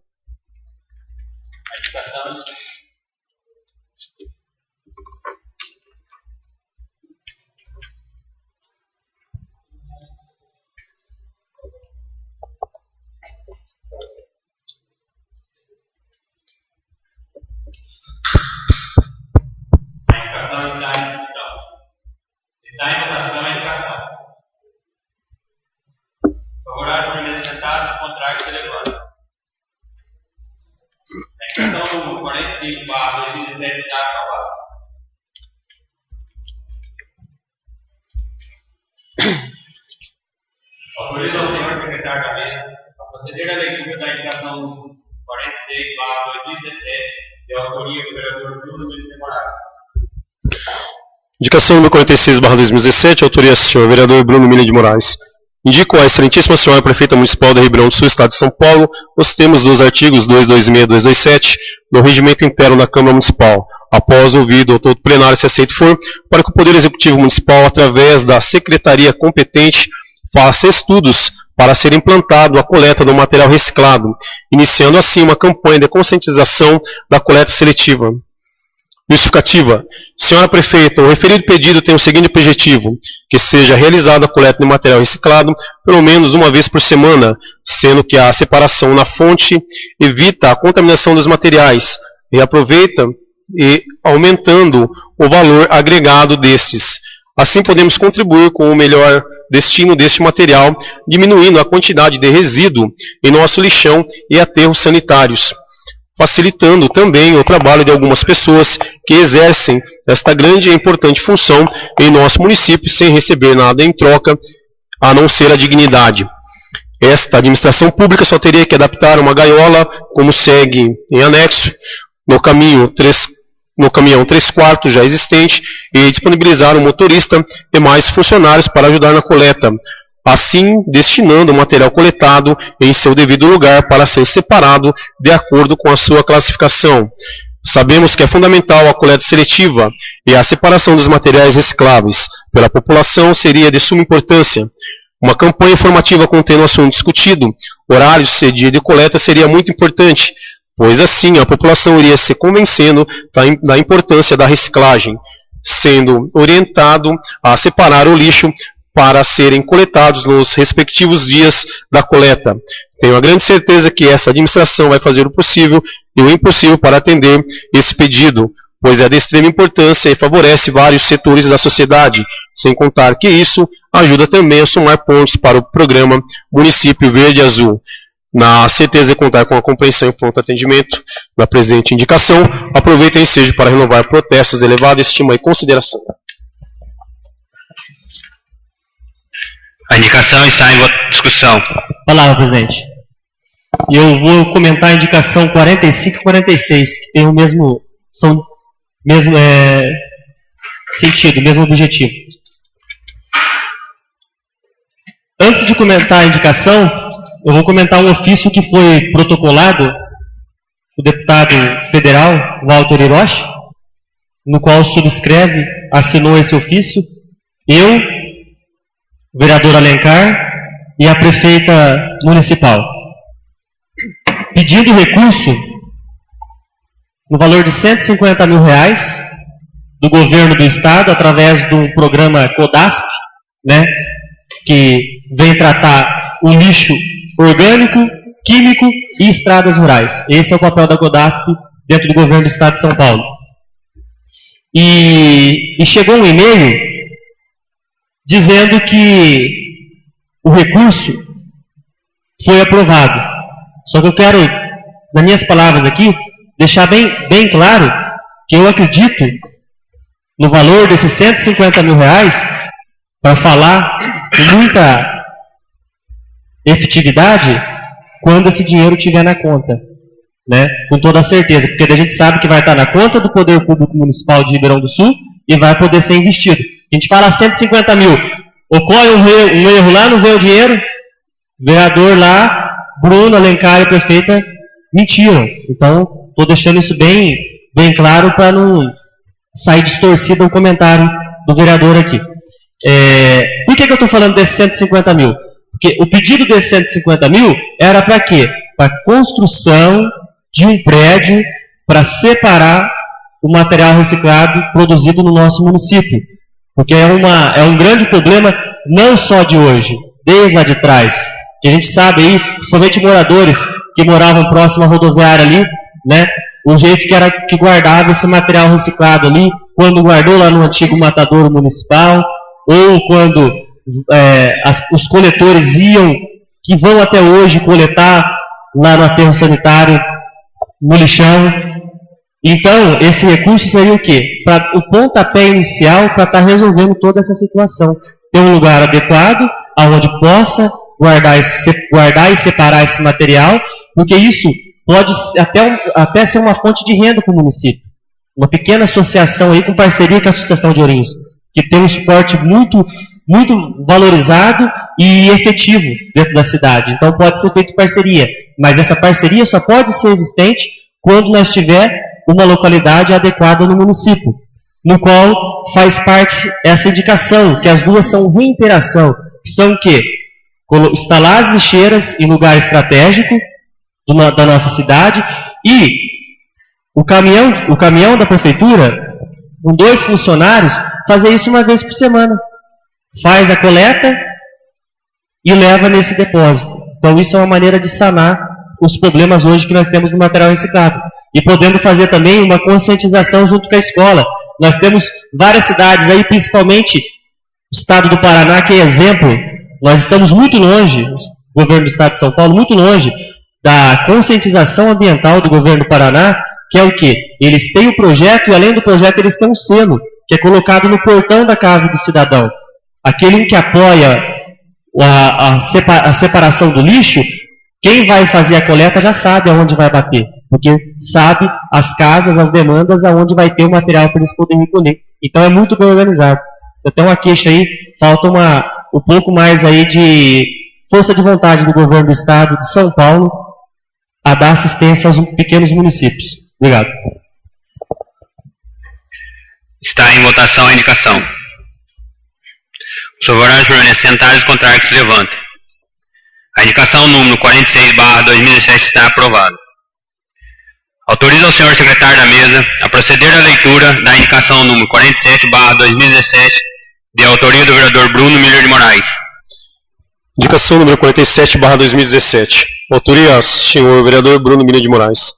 Está em votação a indicação. Favorável permanecer sentado, contrário se levanta. A indicação número 45/2017 está aprovada. Autoriza ao senhor secretário da mesa a proceder à leitura da indicação número 46/2017, de autoria do vereador Bruno Miller de Moraes. Indicação número 46/2017, autoria do senhor vereador Bruno Miller de Moraes. Indico a excelentíssima senhora prefeita municipal de Ribeirão do Sul, estado de São Paulo, os termos dos artigos 226 e 227 do regimento interno da Câmara Municipal, após ouvir o doutor do plenário, se aceito for, para que o Poder Executivo Municipal, através da secretaria competente, faça estudos para ser implantado a coleta do material reciclado, iniciando assim uma campanha de conscientização da coleta seletiva. Justificativa. Senhora Prefeita, o referido pedido tem o seguinte objetivo: que seja realizada a coleta de material reciclado pelo menos uma vez por semana, sendo que a separação na fonte evita a contaminação dos materiais e aproveita e aumentando o valor agregado destes. Assim podemos contribuir com o melhor destino deste material, diminuindo a quantidade de resíduo em nosso lixão e aterros sanitários, facilitando também o trabalho de algumas pessoas que exercem esta grande e importante função em nosso município sem receber nada em troca, a não ser a dignidade. Esta administração pública só teria que adaptar uma gaiola, como segue em anexo, no caminhão 3/4 já existente, e disponibilizar um motorista e mais funcionários para ajudar na coleta, assim destinando o material coletado em seu devido lugar para ser separado de acordo com a sua classificação. Sabemos que é fundamental a coleta seletiva e a separação dos materiais recicláveis pela população seria de suma importância. Uma campanha informativa contendo o assunto discutido, horários e dia de coleta seria muito importante, pois assim a população iria se convencendo da importância da reciclagem, sendo orientado a separar o lixo para serem coletados nos respectivos dias da coleta. Tenho a grande certeza que essa administração vai fazer o possível e o impossível para atender esse pedido, pois é de extrema importância e favorece vários setores da sociedade, sem contar que isso ajuda também a somar pontos para o programa Município Verde e Azul. Na certeza de contar com a compreensão e pronto atendimento da presente indicação, aproveito o ensejo para renovar protestos de elevada estima e consideração. A indicação está em discussão. Palavra, presidente. Eu vou comentar a indicação 45 e 46, que tem o mesmo sentido, mesmo objetivo. Antes de comentar a indicação, eu vou comentar um ofício que foi protocolado do deputado federal Walter Hiroshi, no qual subscreve, assinou esse ofício, eu, o vereador Alencar e a prefeita municipal, pedindo recurso no valor de R$150 mil do governo do estado, através do programa CODASP, né, que vem tratar o lixo orgânico, químico e estradas rurais. Esse é o papel da CODASP dentro do governo do estado de São Paulo. E chegou um e-mail dizendo que o recurso foi aprovado. Só que eu quero, nas minhas palavras aqui, deixar bem claro que eu acredito no valor desses R$150 mil para falar com muita efetividade quando esse dinheiro estiver na conta, né? Com toda a certeza, porque a gente sabe que vai estar na conta do Poder Público Municipal de Ribeirão do Sul e vai poder ser investido. A gente fala 150 mil, ocorre um erro lá, não vê o dinheiro, o vereador lá, Bruno, Alencar e a prefeita mentiram. Então, estou deixando isso bem claro para não sair distorcido o comentário do vereador aqui. Por que eu estou falando desses 150 mil? Porque o pedido desses 150 mil era para quê? Para construção de um prédio para separar o material reciclado produzido no nosso município. Porque é um grande problema, não só de hoje, desde lá de trás. Que a gente sabe aí, principalmente moradores que moravam próximo à rodoviária ali, né? O jeito que guardava esse material reciclado ali, quando guardou lá no antigo matadouro municipal, ou quando os coletores que vão até hoje coletar lá no aterro sanitário, no lixão. Então, esse recurso seria o quê? Para o pontapé inicial para estar resolvendo toda essa situação. Ter um lugar adequado, onde possa guardar e separar esse material, porque isso pode até ser uma fonte de renda para o município. Uma pequena associação aí com parceria com a Associação de Ourinhos, que tem um suporte muito, muito valorizado e efetivo dentro da cidade. Então pode ser feito parceria, mas essa parceria só pode ser existente quando nós tiver uma localidade adequada no município, no qual faz parte essa indicação, que as duas são reiteração, que são o quê? Instalar as lixeiras em lugar estratégico da nossa cidade e o caminhão da prefeitura, com 2 funcionários, fazer isso uma vez por semana. Faz a coleta e leva nesse depósito. Então isso é uma maneira de sanar os problemas hoje que nós temos no material reciclado. E podendo fazer também uma conscientização junto com a escola. Nós temos várias cidades aí, principalmente o estado do Paraná, que é exemplo. Nós estamos muito longe, o governo do estado de São Paulo, muito longe da conscientização ambiental do governo do Paraná, que é o quê? Eles têm o projeto e além do projeto eles têm um selo, que é colocado no portão da casa do cidadão. Aquele que apoia a separação do lixo, quem vai fazer a coleta já sabe aonde vai bater, porque sabe as casas, as demandas, aonde vai ter o material para eles poderem recolher. Então é muito bem organizado. Você tem uma queixa aí, falta um pouco mais aí de força de vontade do governo do estado de São Paulo a dar assistência aos pequenos municípios. Obrigado. Está em votação a indicação. Os favoráveis permanecem sentados, os contrários que se levantem. A indicação número 46/2017 está aprovada. Autoriza o senhor secretário da mesa a proceder à leitura da indicação número 47/2017, de autoria do vereador Bruno Miller de Moraes. Indicação número 47/2017. Autoria, senhor vereador Bruno Miller de Moraes.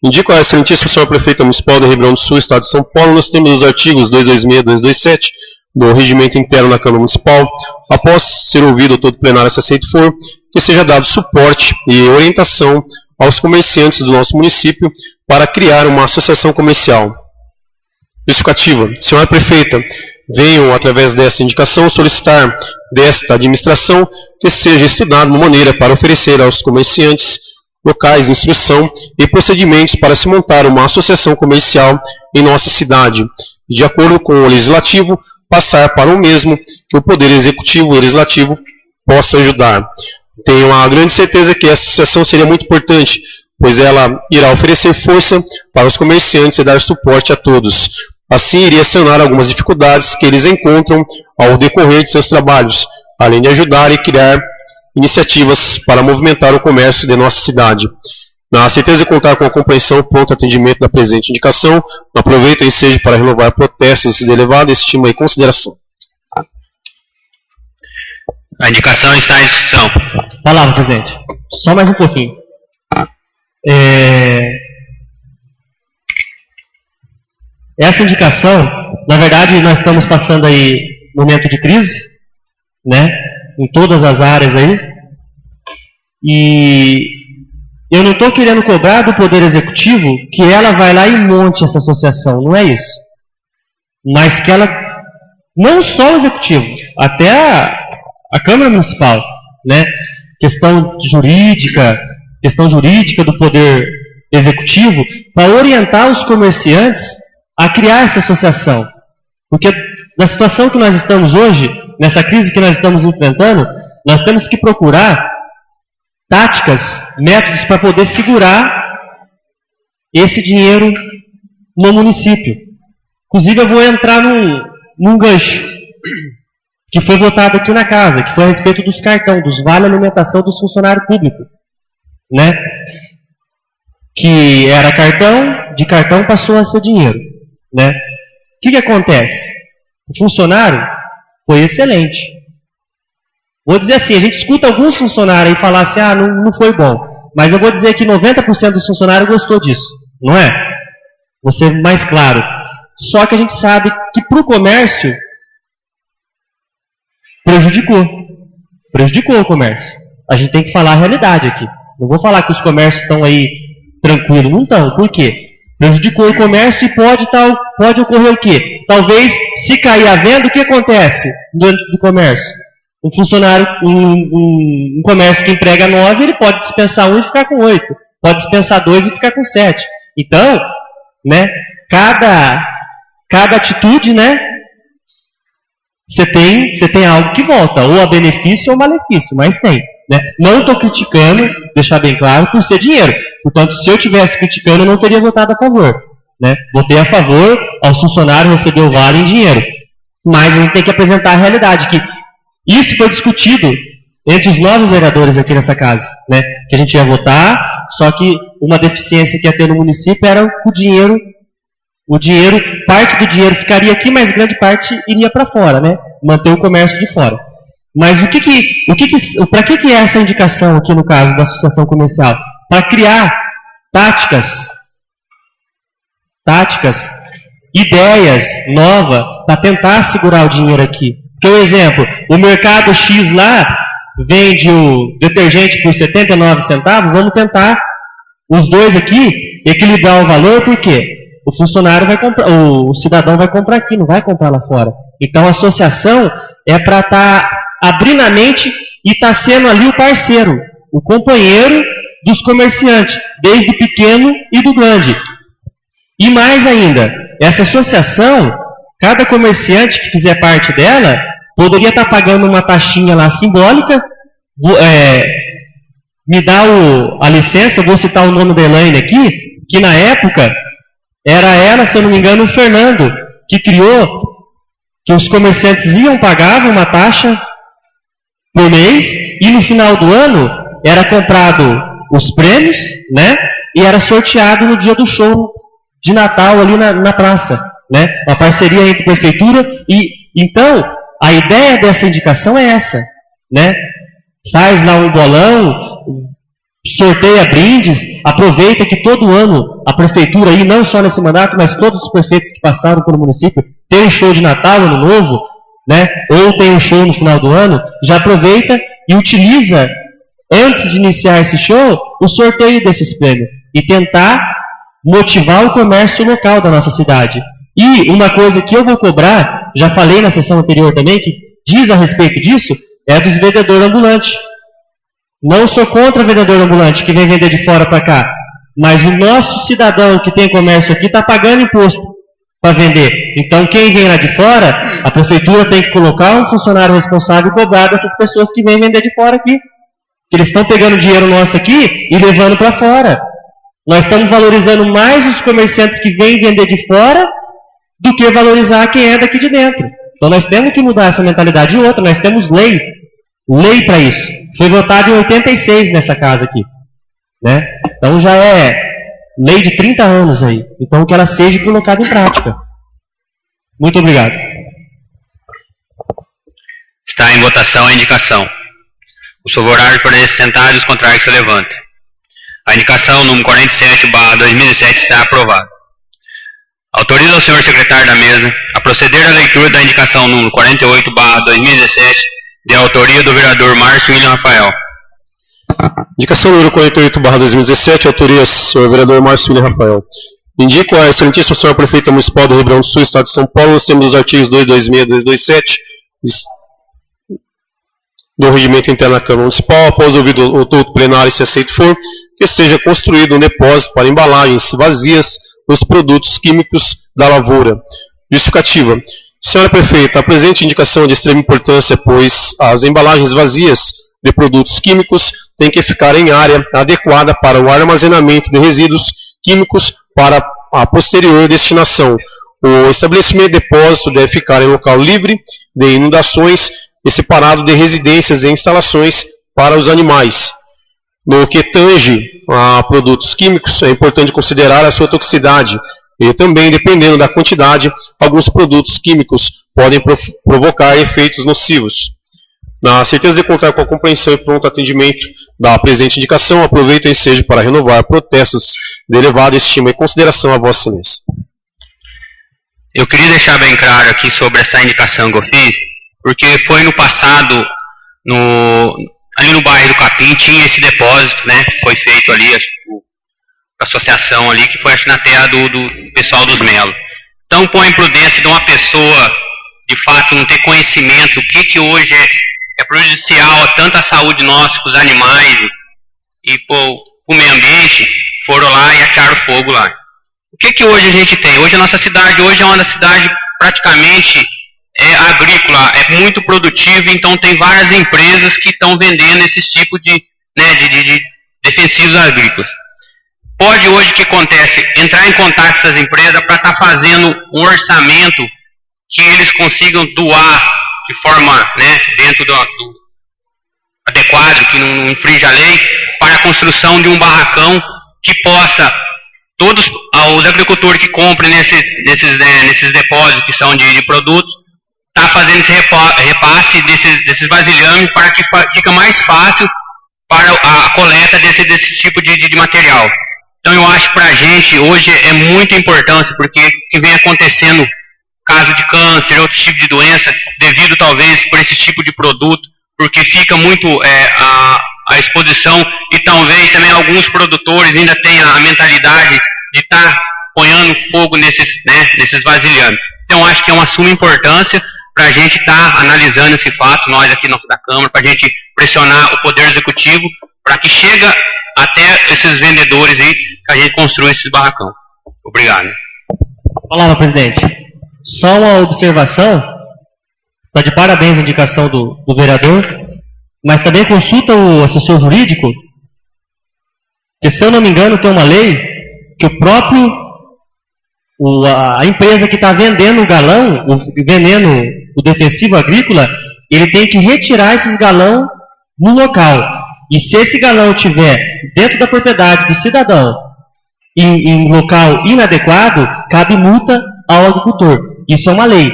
Indico a excelentíssima senhora prefeita municipal de Ribeirão do Sul, estado de São Paulo, nos termos dos artigos 226 e 227 do regimento interno da Câmara Municipal, após ser ouvido todo plenário, se aceito for, que seja dado suporte e orientação aos comerciantes do nosso município para criar uma associação comercial. Justificativa. Senhora prefeita, venho, através desta indicação, solicitar desta administração que seja estudada uma maneira para oferecer aos comerciantes locais de instrução e procedimentos para se montar uma associação comercial em nossa cidade, e, de acordo com o legislativo, passar para o mesmo que o Poder Executivo e Legislativo possa ajudar. Tenho a grande certeza que essa associação seria muito importante, pois ela irá oferecer força para os comerciantes e dar suporte a todos. Assim, iria sanar algumas dificuldades que eles encontram ao decorrer de seus trabalhos, além de ajudar e criar iniciativas para movimentar o comércio de nossa cidade. Na certeza de contar com a compreensão e pronto atendimento da presente indicação, aproveito o ensejo para renovar protestos de elevada estima e consideração. A indicação está em discussão. Palavra, presidente. Só mais um pouquinho. Essa indicação, na verdade, nós estamos passando aí momento de crise, né? Em todas as áreas aí. E eu não estou querendo cobrar do Poder Executivo que ela vai lá e monte essa associação, não é isso. Mas que ela, não só o Executivo, até a Câmara Municipal, né? Questão jurídica do Poder Executivo, para orientar os comerciantes a criar essa associação. Porque na situação que nós estamos hoje, nessa crise que nós estamos enfrentando, nós temos que procurar táticas, métodos para poder segurar esse dinheiro no município. Inclusive eu vou entrar num gancho que foi votado aqui na casa, que foi a respeito dos cartões, dos vale alimentação dos funcionários públicos, né? Que era cartão, de cartão passou a ser dinheiro, né? O que acontece? O funcionário foi excelente. Vou dizer assim, a gente escuta alguns funcionários aí falar assim, não foi bom. Mas eu vou dizer que 90% dos funcionários gostou disso, não é? Vou ser mais claro. Só que a gente sabe que para o comércio prejudicou o comércio. A gente tem que falar a realidade aqui. Não vou falar que os comércios estão aí tranquilos, não estão. Por quê? Prejudicou o comércio e pode ocorrer o quê? Talvez, se cair a venda, o que acontece dentro do comércio? Um funcionário, um comércio que emprega 9, ele pode dispensar 1 e ficar com 8. Pode dispensar 2 e ficar com 7. Então, né, cada atitude, né, você tem algo que volta, ou a benefício ou malefício, mas tem. Né? Não estou criticando, deixar bem claro, por ser dinheiro. Portanto, se eu estivesse criticando, eu não teria votado a favor. Né? Votei a favor ao funcionário receber o vale em dinheiro. Mas a gente tem que apresentar a realidade, que isso foi discutido entre os 9 vereadores aqui nessa casa. Né? Que a gente ia votar Só que uma deficiência que ia ter no município era o dinheiro, parte do dinheiro ficaria aqui, mas grande parte iria para fora, né? Manter o comércio de fora. Mas para que é essa indicação aqui no caso da associação comercial? Para criar táticas, ideias novas para tentar segurar o dinheiro aqui. Porque, por exemplo, o mercado X lá vende o detergente por 79 centavos, vamos tentar os dois aqui equilibrar o valor, por quê? O funcionário vai comprar, o cidadão vai comprar aqui, não vai comprar lá fora. Então a associação é para estar abrindo a mente e estar sendo ali o parceiro, o companheiro dos comerciantes, desde o pequeno e do grande. E mais ainda, essa associação, cada comerciante que fizer parte dela, poderia estar pagando uma taxinha lá simbólica, me dá a licença, eu vou citar o nome da Elaine aqui, que na época era ela, se eu não me engano, o Fernando, que criou que os comerciantes pagavam uma taxa por mês, e no final do ano era comprado os prêmios, né? E era sorteado no dia do show de Natal ali na praça, né? Uma parceria entre a prefeitura e então a ideia dessa indicação é essa, né? Faz lá um bolão, sorteia brindes, aproveita que todo ano a prefeitura aí, não só nesse mandato, mas todos os prefeitos que passaram pelo município, tem um show de Natal, Ano Novo, né? Ou tem um show no final do ano, já aproveita e utiliza, antes de iniciar esse show, o sorteio desses prêmios e tentar motivar o comércio local da nossa cidade. E uma coisa que eu vou cobrar, já falei na sessão anterior também, que diz a respeito disso, é dos vendedores ambulantes. Não sou contra vendedor ambulante que vem vender de fora para cá, mas o nosso cidadão que tem comércio aqui está pagando imposto para vender. Então quem vem lá de fora, a prefeitura tem que colocar um funcionário responsável e cobrar dessas pessoas que vêm vender de fora aqui. Que eles estão pegando dinheiro nosso aqui e levando para fora. Nós estamos valorizando mais os comerciantes que vêm vender de fora do que valorizar quem é daqui de dentro. Então nós temos que mudar essa mentalidade. E outra, nós temos lei para isso. Foi votado em 86 nessa casa aqui, né? Então já é lei de 30 anos aí. Então que ela seja colocada em prática. Muito obrigado. Está em votação a indicação. Os favoráveis permanecem sentados e os contrários se levantem. A indicação número 47/2007 está aprovada. Autoriza ao senhor secretário da mesa a proceder à leitura da indicação número 48/2017, de autoria do vereador Márcio William Rafael. Indicação número 48/2017, autoria do senhor vereador Márcio William Rafael. Indico a excelentíssima senhora prefeita municipal do Rio Grande do Sul, Estado de São Paulo, nós temos os artigos 226 e 227 do regimento interno da Câmara Municipal, após ouvido o todo plenário, se aceito for, que seja construído um depósito para embalagens vazias dos produtos químicos da lavoura. Justificativa. Senhora prefeita, a presente indicação é de extrema importância, pois as embalagens vazias de produtos químicos têm que ficar em área adequada para o armazenamento de resíduos químicos para a posterior destinação. O estabelecimento de depósito deve ficar em local livre de inundações e separado de residências e instalações para os animais. No que tange a produtos químicos, é importante considerar a sua toxicidade e também, dependendo da quantidade, alguns produtos químicos podem provocar efeitos nocivos. Na certeza de contar com a compreensão e pronto atendimento da presente indicação, aproveito o ensejo para renovar protestos de elevada estima e consideração a Vossa Excelência. Eu queria deixar bem claro aqui sobre essa indicação que eu fiz, porque foi no passado, ali no bairro do Capim, tinha esse depósito, né, que foi feito ali, a associação ali, que foi acho, na terra do pessoal dos Melo. Então, por imprudência de uma pessoa, de fato, não ter conhecimento, o que hoje é prejudicial tanto à saúde nossa, para os animais e para o meio ambiente, foram lá e atearam fogo lá. O que hoje a gente tem? Hoje a nossa cidade hoje é uma cidade praticamente agrícola, é muito produtiva, então tem várias empresas que estão vendendo esses tipos de defensivos agrícolas. Pode hoje, o que acontece, entrar em contato com essas empresas para estar fazendo um orçamento que eles consigam doar de forma dentro do adequado, que não infringe a lei, para construção de um barracão que possa, todos os agricultores que comprem nesses depósitos que são de produtos, tá fazendo esse repasse desses vasilhames para que fica mais fácil para a coleta desse tipo de material. Então eu acho que para a gente hoje é muito importante, porque que vem acontecendo caso de câncer, outro tipo de doença, devido talvez por esse tipo de produto, porque fica muito a exposição, e talvez também alguns produtores ainda tenham a mentalidade de estar ponhando fogo nesses vasilhames. Então acho que é uma suma importância para a gente estar analisando esse fato, nós aqui da Câmara, para a gente pressionar o Poder Executivo para que chegue até esses vendedores aí, que a gente construa esse barracão. Obrigado. Palavra, presidente. Só uma observação. Está de parabéns a indicação do vereador, mas também consulta o assessor jurídico, que, se eu não me engano, tem uma lei que o próprio, a empresa que está vendendo o galão, vendendo o defensivo agrícola, ele tem que retirar esses galão no local. E se esse galão estiver dentro da propriedade do cidadão, em local inadequado, cabe multa ao agricultor. Isso é uma lei.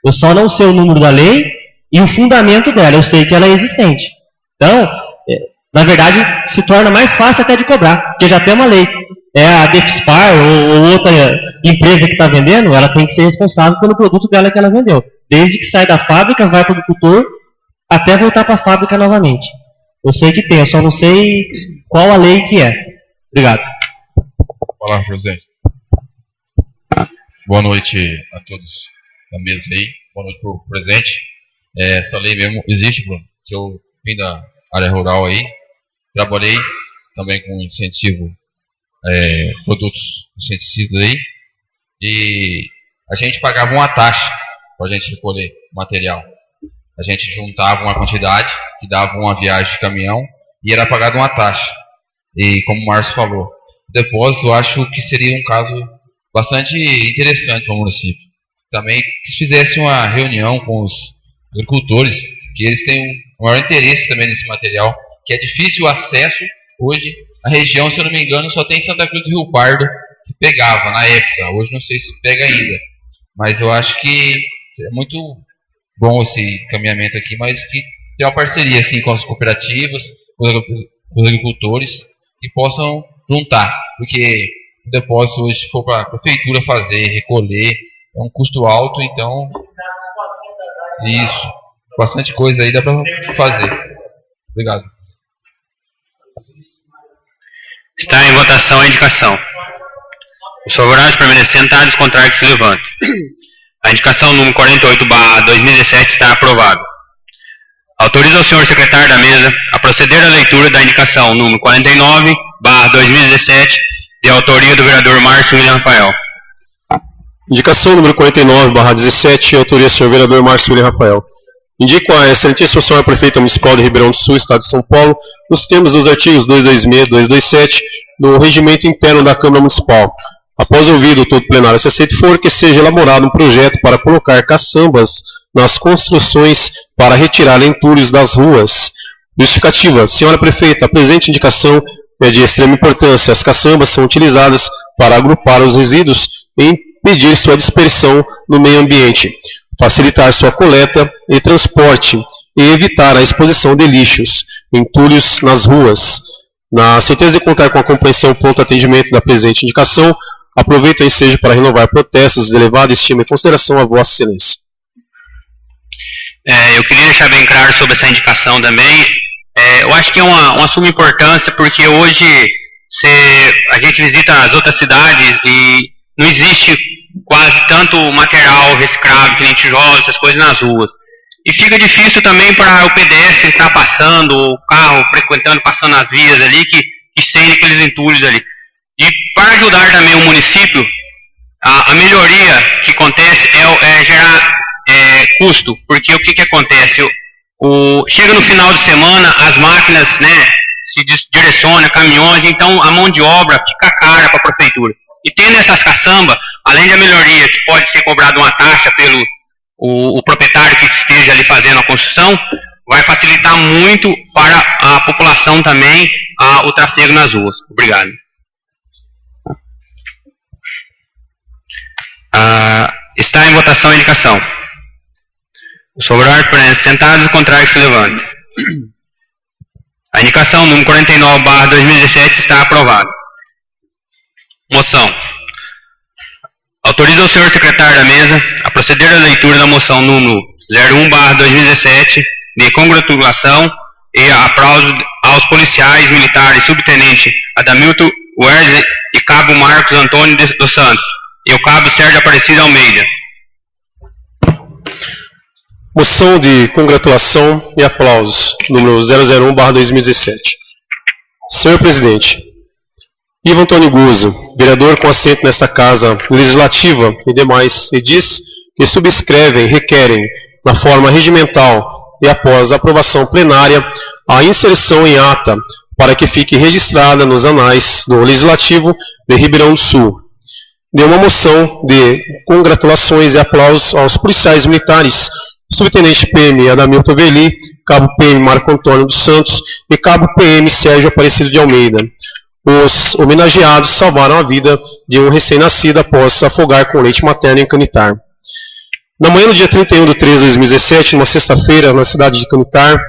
Eu só não sei o número da lei e o fundamento dela. Eu sei que ela é existente. Então, na verdade, se torna mais fácil até de cobrar, porque já tem uma lei. É a Defspar ou outra empresa que está vendendo, ela tem que ser responsável pelo produto dela que ela vendeu. Desde que sai da fábrica, vai para o agricultor, até voltar para a fábrica novamente. Eu sei que tem, eu só não sei qual a lei que é. Obrigado. Olá, presidente. Boa noite a todos da mesa aí. Boa noite para o presidente. Essa lei mesmo existe, Bruno, que eu vim da área rural aí. Trabalhei também com incentivo, produtos incentivados aí. E a gente pagava uma taxa para a gente recolher material. A gente juntava uma quantidade, que dava uma viagem de caminhão, e era pagada uma taxa. E como o Márcio falou, o depósito eu acho que seria um caso bastante interessante para o município. Também que fizesse uma reunião com os agricultores, que eles têm um maior interesse também nesse material, que é difícil o acesso. Hoje, a região, se eu não me engano, só tem Santa Cruz do Rio Pardo que pegava na época. Hoje não sei se pega ainda. Mas eu acho que é muito bom esse encaminhamento aqui, mas que tem uma parceria assim, com as cooperativas, com os agricultores, que possam juntar. Porque o depósito hoje, se for para a prefeitura fazer, recolher, é um custo alto, então... Isso. Bastante coisa aí dá para fazer. Obrigado. Está em votação a indicação. Os favoráveis permanecendo, sentados, contrários que se levantem. A indicação número 48/2017 está aprovada. Autoriza o senhor secretário da mesa a proceder à leitura da indicação número 49/2017, de autoria do vereador Márcio William Rafael. Indicação número 49/17, autoria do senhor vereador Márcio William Rafael. Indico a excelentíssima senhora prefeita municipal de Ribeirão do Sul, estado de São Paulo, nos termos dos artigos 226 e 227 do regimento interno da Câmara Municipal. Após ouvido todo plenário, se aceito for, que seja elaborado um projeto para colocar caçambas nas construções para retirar entulhos das ruas. Justificativa. Senhora prefeita, a presente indicação é de extrema importância. As caçambas são utilizadas para agrupar os resíduos e impedir sua dispersão no meio ambiente, facilitar sua coleta e transporte e evitar a exposição de lixos, entulhos nas ruas. Na certeza de contar com a compreensão e pronto atendimento da presente indicação, aproveito o ensejo para renovar protestos de elevada estima e consideração a Vossa Excelência. Eu queria deixar bem claro sobre essa indicação também. Eu acho que é uma suma importância, porque hoje a gente visita as outras cidades e não existe quase tanto material reciclável, que nem tijolos, essas coisas nas ruas. E fica difícil também para o pedestre estar passando, o carro frequentando, passando as vias ali, que sente aqueles entulhos ali. E para ajudar também o município, a melhoria que acontece é gerar custo, porque o que acontece? Chega no final de semana, as máquinas se direcionam, caminhões, então a mão de obra fica cara para a prefeitura. E tendo essas caçambas, além da melhoria que pode ser cobrada uma taxa pelo o proprietário que esteja ali fazendo a construção, vai facilitar muito para a população também ao trafego nas ruas. Obrigado. Está em votação a indicação. Os favoráveis permanecem sentados, os contrários se levantem. A indicação número 49/2017 está aprovada. Moção. Autoriza o senhor secretário da mesa a proceder à leitura da moção número 01/2017 de congratulação e aplauso aos policiais militares subtenente Adamilton Wesley e cabo Marcos Antônio dos Santos e o cabo Sérgio Aparecido Almeida. Moção de congratulação e aplausos, número 001/2017. Senhor Presidente, Ivo Antônio Guzzo, vereador com assento nesta Casa Legislativa e demais edis que subscrevem, requerem, na forma regimental e após a aprovação plenária, a inserção em ata para que fique registrada nos anais do Legislativo de Ribeirão do Sul. De uma moção de congratulações e aplausos aos policiais militares, subtenente PM Adamilton Veli, cabo PM Marco Antônio dos Santos e cabo PM Sérgio Aparecido de Almeida. Os homenageados salvaram a vida de um recém-nascido após se afogar com leite materno em Canitar. Na manhã do dia 31/3/2017, numa sexta-feira, na cidade de Canitar,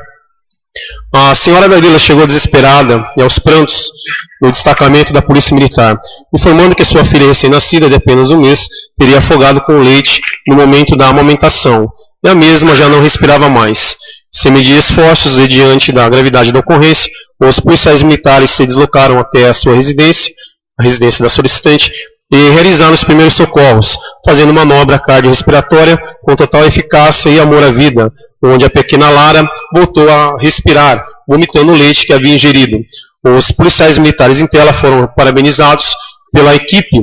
a senhora Dalila chegou desesperada e aos prantos no destacamento da Polícia Militar, informando que sua filha recém-nascida de apenas um mês teria afogado com leite no momento da amamentação, e a mesma já não respirava mais. Sem medir esforços e diante da gravidade da ocorrência, os policiais militares se deslocaram até a sua residência, a residência da solicitante, e realizaram os primeiros socorros, fazendo manobra cardiorrespiratória com total eficácia e amor à vida, onde a pequena Lara voltou a respirar, vomitando o leite que havia ingerido. Os policiais militares em tela foram parabenizados pela equipe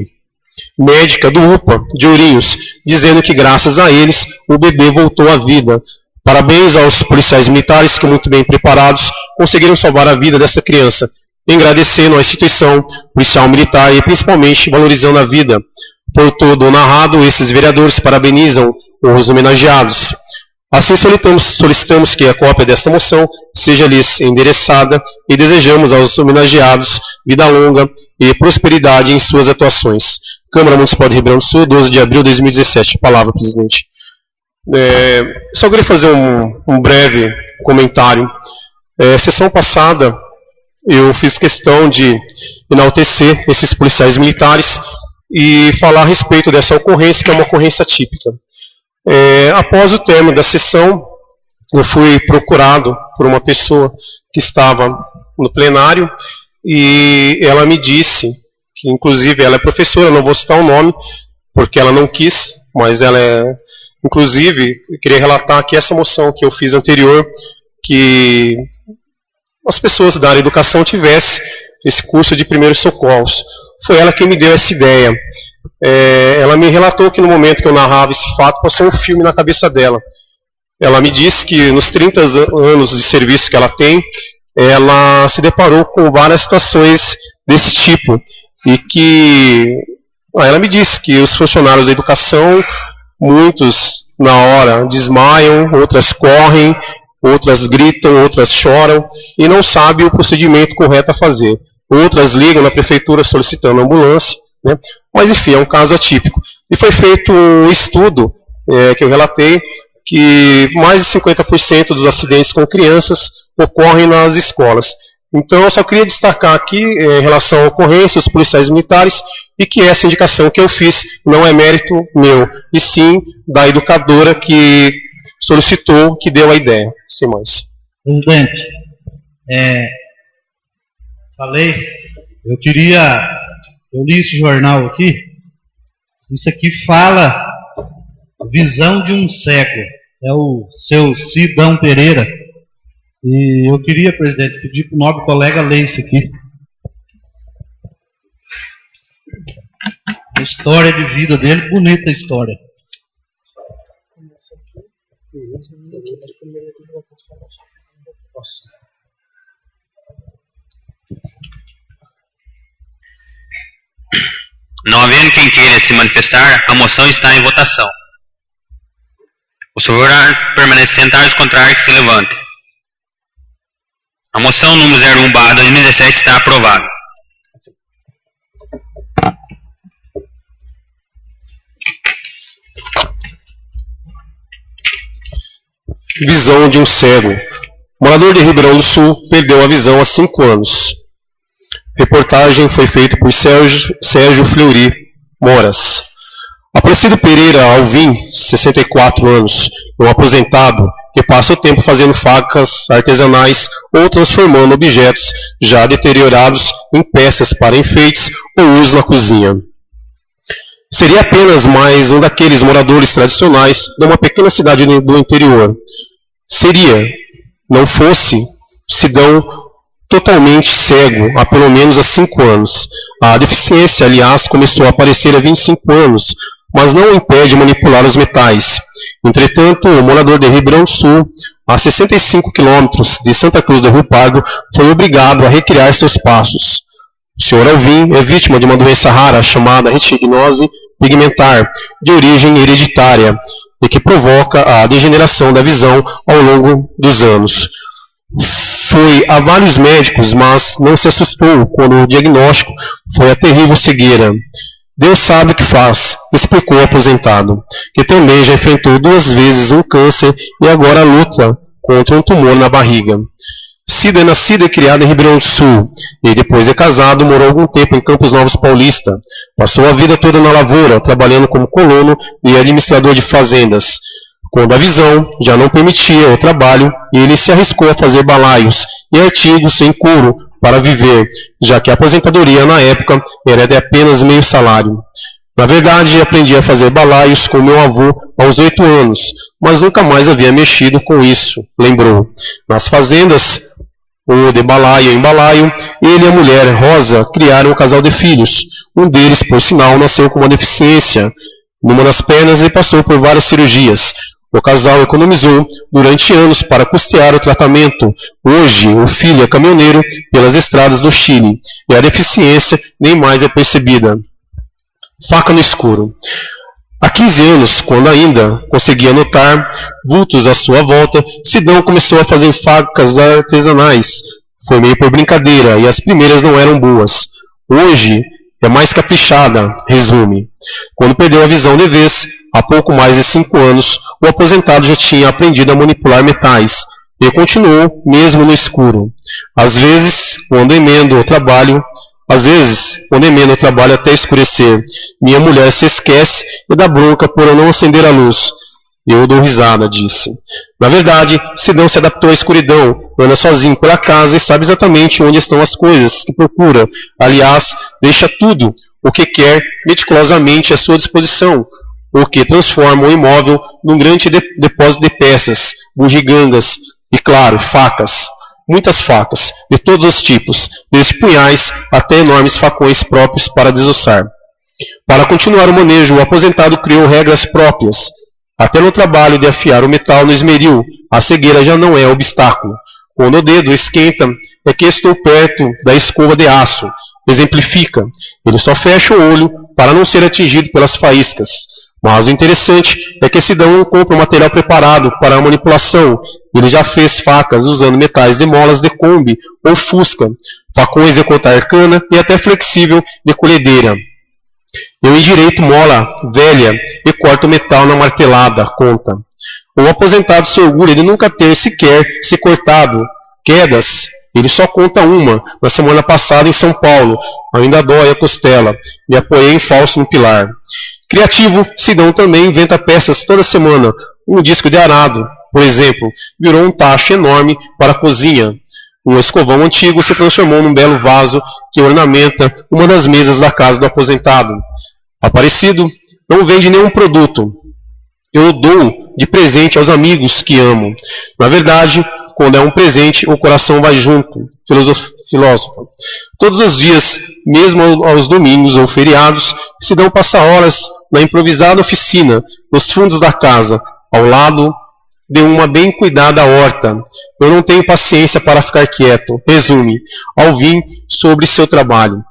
médica do UPA de Ourinhos, dizendo que graças a eles o bebê voltou à vida. Parabéns aos policiais militares que, muito bem preparados, conseguiram salvar a vida dessa criança, agradecendo à instituição policial militar e principalmente valorizando a vida. Por todo o narrado, esses vereadores parabenizam os homenageados. Assim solicitamos que a cópia desta moção seja lhes endereçada e desejamos aos homenageados vida longa e prosperidade em suas atuações. Câmara Municipal de Ribeirão do Sul, 12 de abril de 2017. Palavra, presidente. Só queria fazer um breve comentário. Sessão passada, eu fiz questão de enaltecer esses policiais militares e falar a respeito dessa ocorrência, que é uma ocorrência típica. Após o término da sessão, eu fui procurado por uma pessoa que estava no plenário e ela me disse, que inclusive ela é professora, não vou citar o nome, porque ela não quis, mas ela é... Inclusive, eu queria relatar aqui essa moção que eu fiz anterior, que as pessoas da área de educação tivessem esse curso de primeiros socorros. Foi ela que me deu essa ideia. Ela me relatou que no momento que eu narrava esse fato, passou um filme na cabeça dela. Ela me disse que nos 30 anos de serviço que ela tem, ela se deparou com várias situações desse tipo. E que... ela me disse que os funcionários da educação, muitos na hora desmaiam, outras correm, outras gritam, outras choram e não sabem o procedimento correto a fazer. Outras ligam na prefeitura solicitando ambulância, né? Mas enfim, é um caso atípico. E foi feito um estudo que eu relatei que mais de 50% dos acidentes com crianças ocorrem nas escolas. Então, eu só queria destacar aqui, em relação à ocorrência, os policiais militares, e que essa indicação que eu fiz não é mérito meu, e sim da educadora que solicitou, que deu a ideia. Sem mais. Presidente, eu li esse jornal aqui, isso aqui fala visão de um cego, é o seu Sidão Pereira, e eu queria, presidente, pedir para o nobre colega ler isso aqui. A história de vida dele, bonita a história. Não havendo quem queira se manifestar, a moção está em votação. Os favoráveis permanecem sentados, os contrários que se levantem. A moção número 01/2017 está aprovada. Visão de um cego. Morador de Ribeirão do Sul perdeu a visão há 5 anos. Reportagem foi feita por Sérgio Fleury Moras. Aparecido Pereira Alvim, 64 anos, um aposentado que passa o tempo fazendo facas artesanais ou transformando objetos já deteriorados em peças para enfeites ou uso na cozinha. Seria apenas mais um daqueles moradores tradicionais de uma pequena cidade do interior. Seria, não fosse, Sidão totalmente cego há pelo menos 5 anos. A deficiência, aliás, começou a aparecer há 25 anos, mas não o impede de manipular os metais. Entretanto, o morador de Ribeirão do Sul, a 65 quilômetros de Santa Cruz do Rio Pardo, foi obrigado a recriar seus passos. O Sr. Alvim é vítima de uma doença rara chamada retinose pigmentar, de origem hereditária, e que provoca a degeneração da visão ao longo dos anos. Foi a vários médicos, mas não se assustou quando o diagnóstico foi a terrível cegueira. Deus sabe o que faz, explicou o aposentado, que também já enfrentou 2 vezes um câncer e agora luta contra um tumor na barriga. Cida é nascida e criada em Ribeirão do Sul, e depois de casado morou algum tempo em Campos Novos Paulista. Passou a vida toda na lavoura, trabalhando como colono e administrador de fazendas. Quando a visão já não permitia o trabalho, ele se arriscou a fazer balaios e artigos em couro para viver, já que a aposentadoria na época era de apenas meio salário. Na verdade, aprendi a fazer balaios com meu avô aos 8 anos, mas nunca mais havia mexido com isso, lembrou. Nas fazendas, ou de balaio em balaio, ele e a mulher, Rosa, criaram um casal de filhos. Um deles, por sinal, nasceu com uma deficiência numa das pernas e passou por várias cirurgias. O casal economizou durante anos para custear o tratamento. Hoje, o filho é caminhoneiro pelas estradas do Chile e a deficiência nem mais é percebida. Faca no escuro. Há 15 anos, quando ainda conseguia notar vultos à sua volta, Sidão começou a fazer facas artesanais. Foi meio por brincadeira e as primeiras não eram boas. Hoje é mais caprichada, resume. Quando perdeu a visão de vez, há pouco mais de 5 anos, o aposentado já tinha aprendido a manipular metais e continuou mesmo no escuro. Às vezes, quando emendo o trabalho até escurecer, minha mulher se esquece e dá bronca por eu não acender a luz. Eu dou risada, disse. Na verdade, Sidão se adaptou à escuridão, anda sozinho pela casa e sabe exatamente onde estão as coisas que procura. Aliás, deixa tudo o que quer meticulosamente à sua disposição, o que transforma o imóvel num grande depósito de peças, bugigangas e, claro, facas. Muitas facas, de todos os tipos, desde punhais até enormes facões próprios para desossar. Para continuar o manejo, o aposentado criou regras próprias. Até no trabalho de afiar o metal no esmeril, a cegueira já não é obstáculo. Quando o dedo esquenta, é que estou perto da escova de aço. Exemplifica. Ele só fecha o olho para não ser atingido pelas faíscas. Mas o interessante é que Sidão não compra o material preparado para a manipulação. Ele já fez facas usando metais de molas de Kombi ou Fusca, facões de cortar cana e até flexível de colhedeira. Eu endireito mola velha e corto metal na martelada, conta. O aposentado se orgulha de nunca ter sequer se cortado quedas. Ele só conta uma, na semana passada em São Paulo. Ainda dói a costela. Me apoiei em falso no pilar. Criativo, Sidão também inventa peças toda semana. Um disco de arado, por exemplo, virou um tacho enorme para a cozinha. Um escovão antigo se transformou num belo vaso que ornamenta uma das mesas da casa do aposentado. Aparecido não vende nenhum produto. Eu o dou de presente aos amigos que amo. Na verdade, quando é um presente, o coração vai junto. Filósofo. Todos os dias, mesmo aos domingos ou feriados, Sidão passa horas na improvisada oficina, nos fundos da casa, ao lado de uma bem cuidada horta. Eu não tenho paciência para ficar quieto, resume, Alvim sobre seu trabalho.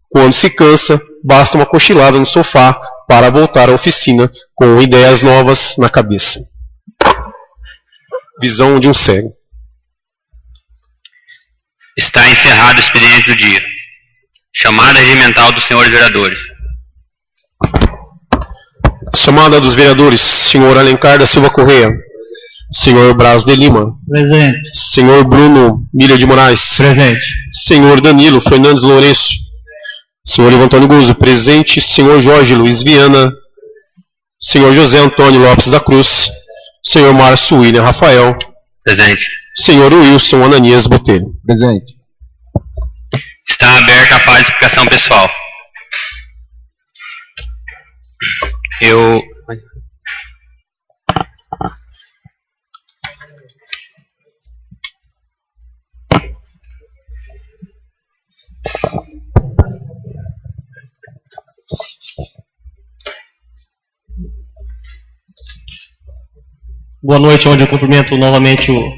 Quando se cansa, basta uma cochilada no sofá para voltar à oficina com ideias novas na cabeça. Visão de um cego. Está encerrado o expediente do dia. Chamada regimental dos senhores vereadores. Chamada dos vereadores. Senhor Alencar da Silva Correia. Senhor Braz de Lima. Presente. Senhor Bruno Milha de Moraes. Presente. Senhor Danilo Fernandes Lourenço. Senhor Ivo Antônio Guzzo. Presente. Senhor Jorge Luiz Viana. Senhor José Antônio Lopes da Cruz. Senhor Márcio William Rafael. Presente. Senhor Wilson Ananias Botelho. Presente. Está aberta a fase de explicação pessoal. Boa noite, onde eu cumprimento novamente o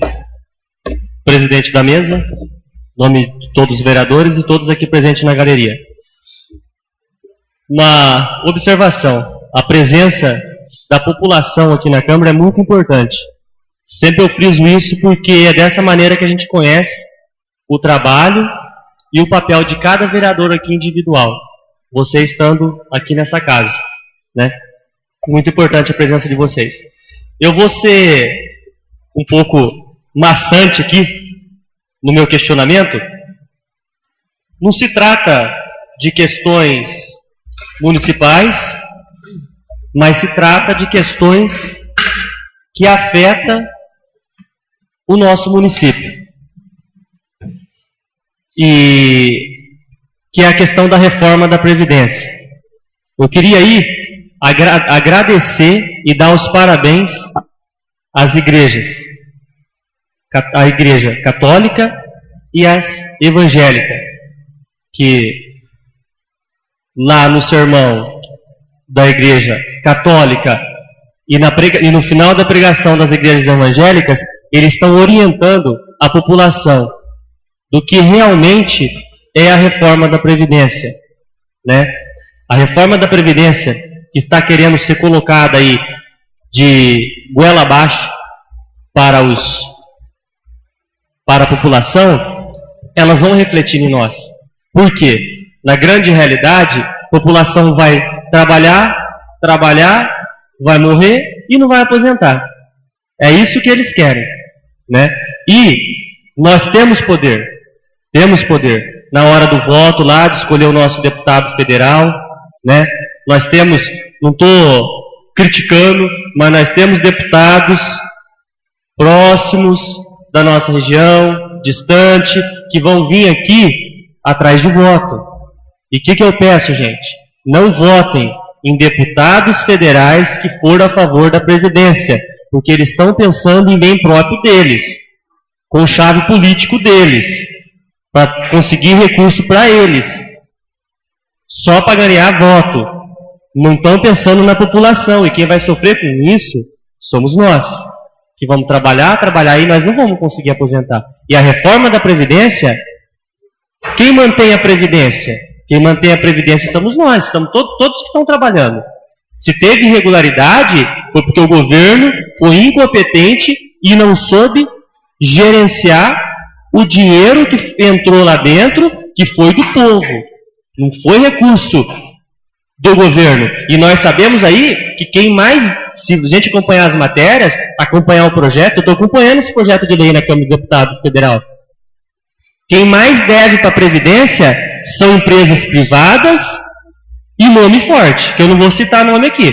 presidente da mesa, em nome de todos os vereadores e todos aqui presentes na galeria. Uma observação, a presença da população aqui na Câmara é muito importante. Sempre eu friso isso porque é dessa maneira que a gente conhece o trabalho e o papel de cada vereador aqui individual, você estando aqui nessa casa, né? Muito importante a presença de vocês. Eu vou ser um pouco maçante aqui no meu questionamento. Não se trata de questões municipais, mas se trata de questões que afetam o nosso município. E que é a questão da reforma da Previdência. Eu queria aí agradecer e dar os parabéns às igrejas, a Igreja Católica e as evangélicas, que lá no sermão da Igreja Católica e no final da pregação das igrejas evangélicas, eles estão orientando a população do que realmente é a reforma da Previdência, né? A reforma da Previdência que está querendo ser colocada aí de goela abaixo para a população, elas vão refletir em nós. Por quê? Na grande realidade, a população vai trabalhar, vai morrer e não vai aposentar. É isso que eles querem, né? E nós temos poder na hora do voto lá, de escolher o nosso deputado federal, né? Nós temos, não estou criticando, mas nós temos deputados próximos da nossa região, distante, que vão vir aqui atrás do voto. E o que eu peço, gente? Não votem em deputados federais que foram a favor da Previdência, porque eles estão pensando em bem próprio deles, com chave político deles, para conseguir recurso para eles, só para ganhar voto. Não estão pensando na população, e quem vai sofrer com isso somos nós, que vamos trabalhar e nós não vamos conseguir aposentar. E a reforma da Previdência, quem mantém a Previdência? Quem mantém a Previdência estamos nós, estamos todos que estão trabalhando. Se teve irregularidade, foi porque o governo foi incompetente e não soube gerenciar o dinheiro que entrou lá dentro, que foi do povo. Não foi recurso do governo. E nós sabemos aí que quem mais, se a gente acompanhar as matérias, acompanhar o projeto, eu estou acompanhando esse projeto de lei na Câmara do Deputado Federal. Quem mais deve para a Previdência são empresas privadas e nome forte, que eu não vou citar nome aqui,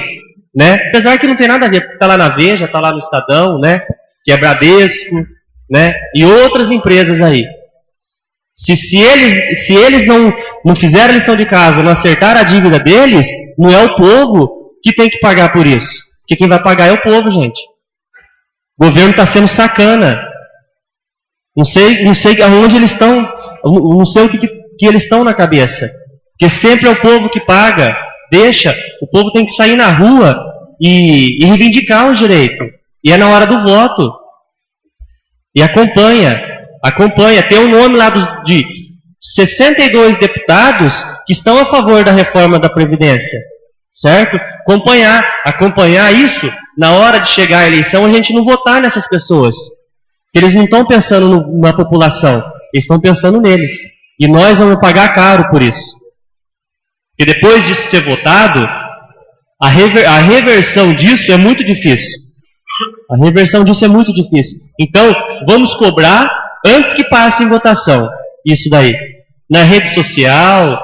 né? Apesar que não tem nada a ver, porque está lá na Veja, está lá no Estadão, né? Que é Bradesco, né? E outras empresas aí. Se eles não fizeram a lição de casa, não acertaram a dívida deles, não é o povo que tem que pagar por isso. Porque quem vai pagar é o povo, gente. O governo está sendo sacana. Não sei aonde eles estão, não sei o que eles estão na cabeça. Porque sempre é o povo que paga. Deixa, o povo tem que sair na rua e reivindicar o direito. E é na hora do voto. E acompanha. Tem um nome lá de 62 deputados que estão a favor da reforma da Previdência. Certo? Acompanhar isso, na hora de chegar à eleição, a gente não votar nessas pessoas. Eles não estão pensando na população. Eles estão pensando neles. E nós vamos pagar caro por isso. E depois disso ser votado, a reversão disso é muito difícil. A reversão disso é muito difícil. Então, vamos cobrar antes que passe em votação. Isso daí. Na rede social,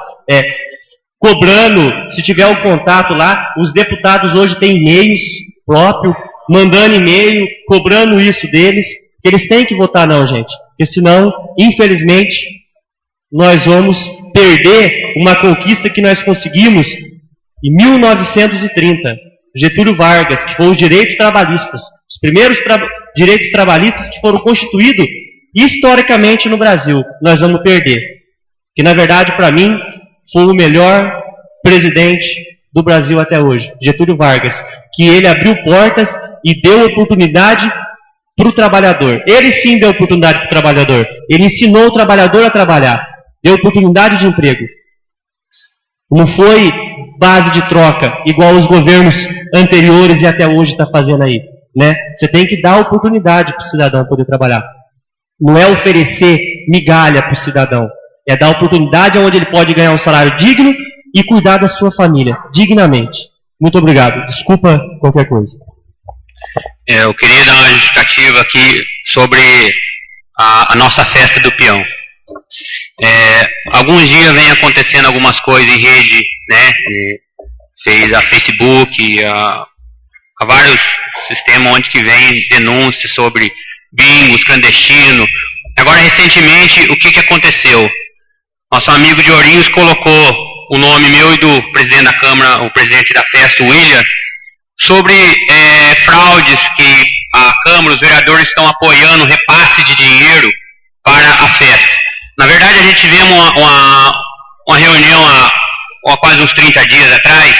cobrando, se tiver o contato lá, os deputados hoje têm e-mails próprios, mandando e-mail, cobrando isso deles, que eles têm que votar não, gente. Porque senão, infelizmente, nós vamos perder uma conquista que nós conseguimos em 1930. Getúlio Vargas, que foram os direitos trabalhistas. Os primeiros direitos trabalhistas que foram constituídos historicamente no Brasil. Nós vamos perder. Que, na verdade, para mim, foi o melhor presidente do Brasil até hoje, Getúlio Vargas, que ele abriu portas e deu oportunidade para o trabalhador. Ele sim deu oportunidade para o trabalhador. Ele ensinou o trabalhador a trabalhar. Deu oportunidade de emprego. Não foi base de troca, igual os governos anteriores e até hoje está fazendo aí. Né? Você tem que dar oportunidade para o cidadão poder trabalhar. Não é oferecer migalha para o cidadão. É dar oportunidade onde ele pode ganhar um salário digno e cuidar da sua família, dignamente. Muito obrigado. Desculpa qualquer coisa. Eu queria dar uma justificativa aqui sobre a nossa festa do peão. Alguns dias vem acontecendo algumas coisas em rede, né? Fez a Facebook, a vários sistemas onde que vem denúncias sobre bingos clandestinos. Agora, recentemente, o que aconteceu? Nosso amigo de Ourinhos colocou o nome meu e do presidente da Câmara, o presidente da festa, o William, sobre fraudes que a Câmara, os vereadores estão apoiando repasse de dinheiro para a festa. Na verdade, a gente viu uma reunião há quase uns 30 dias atrás,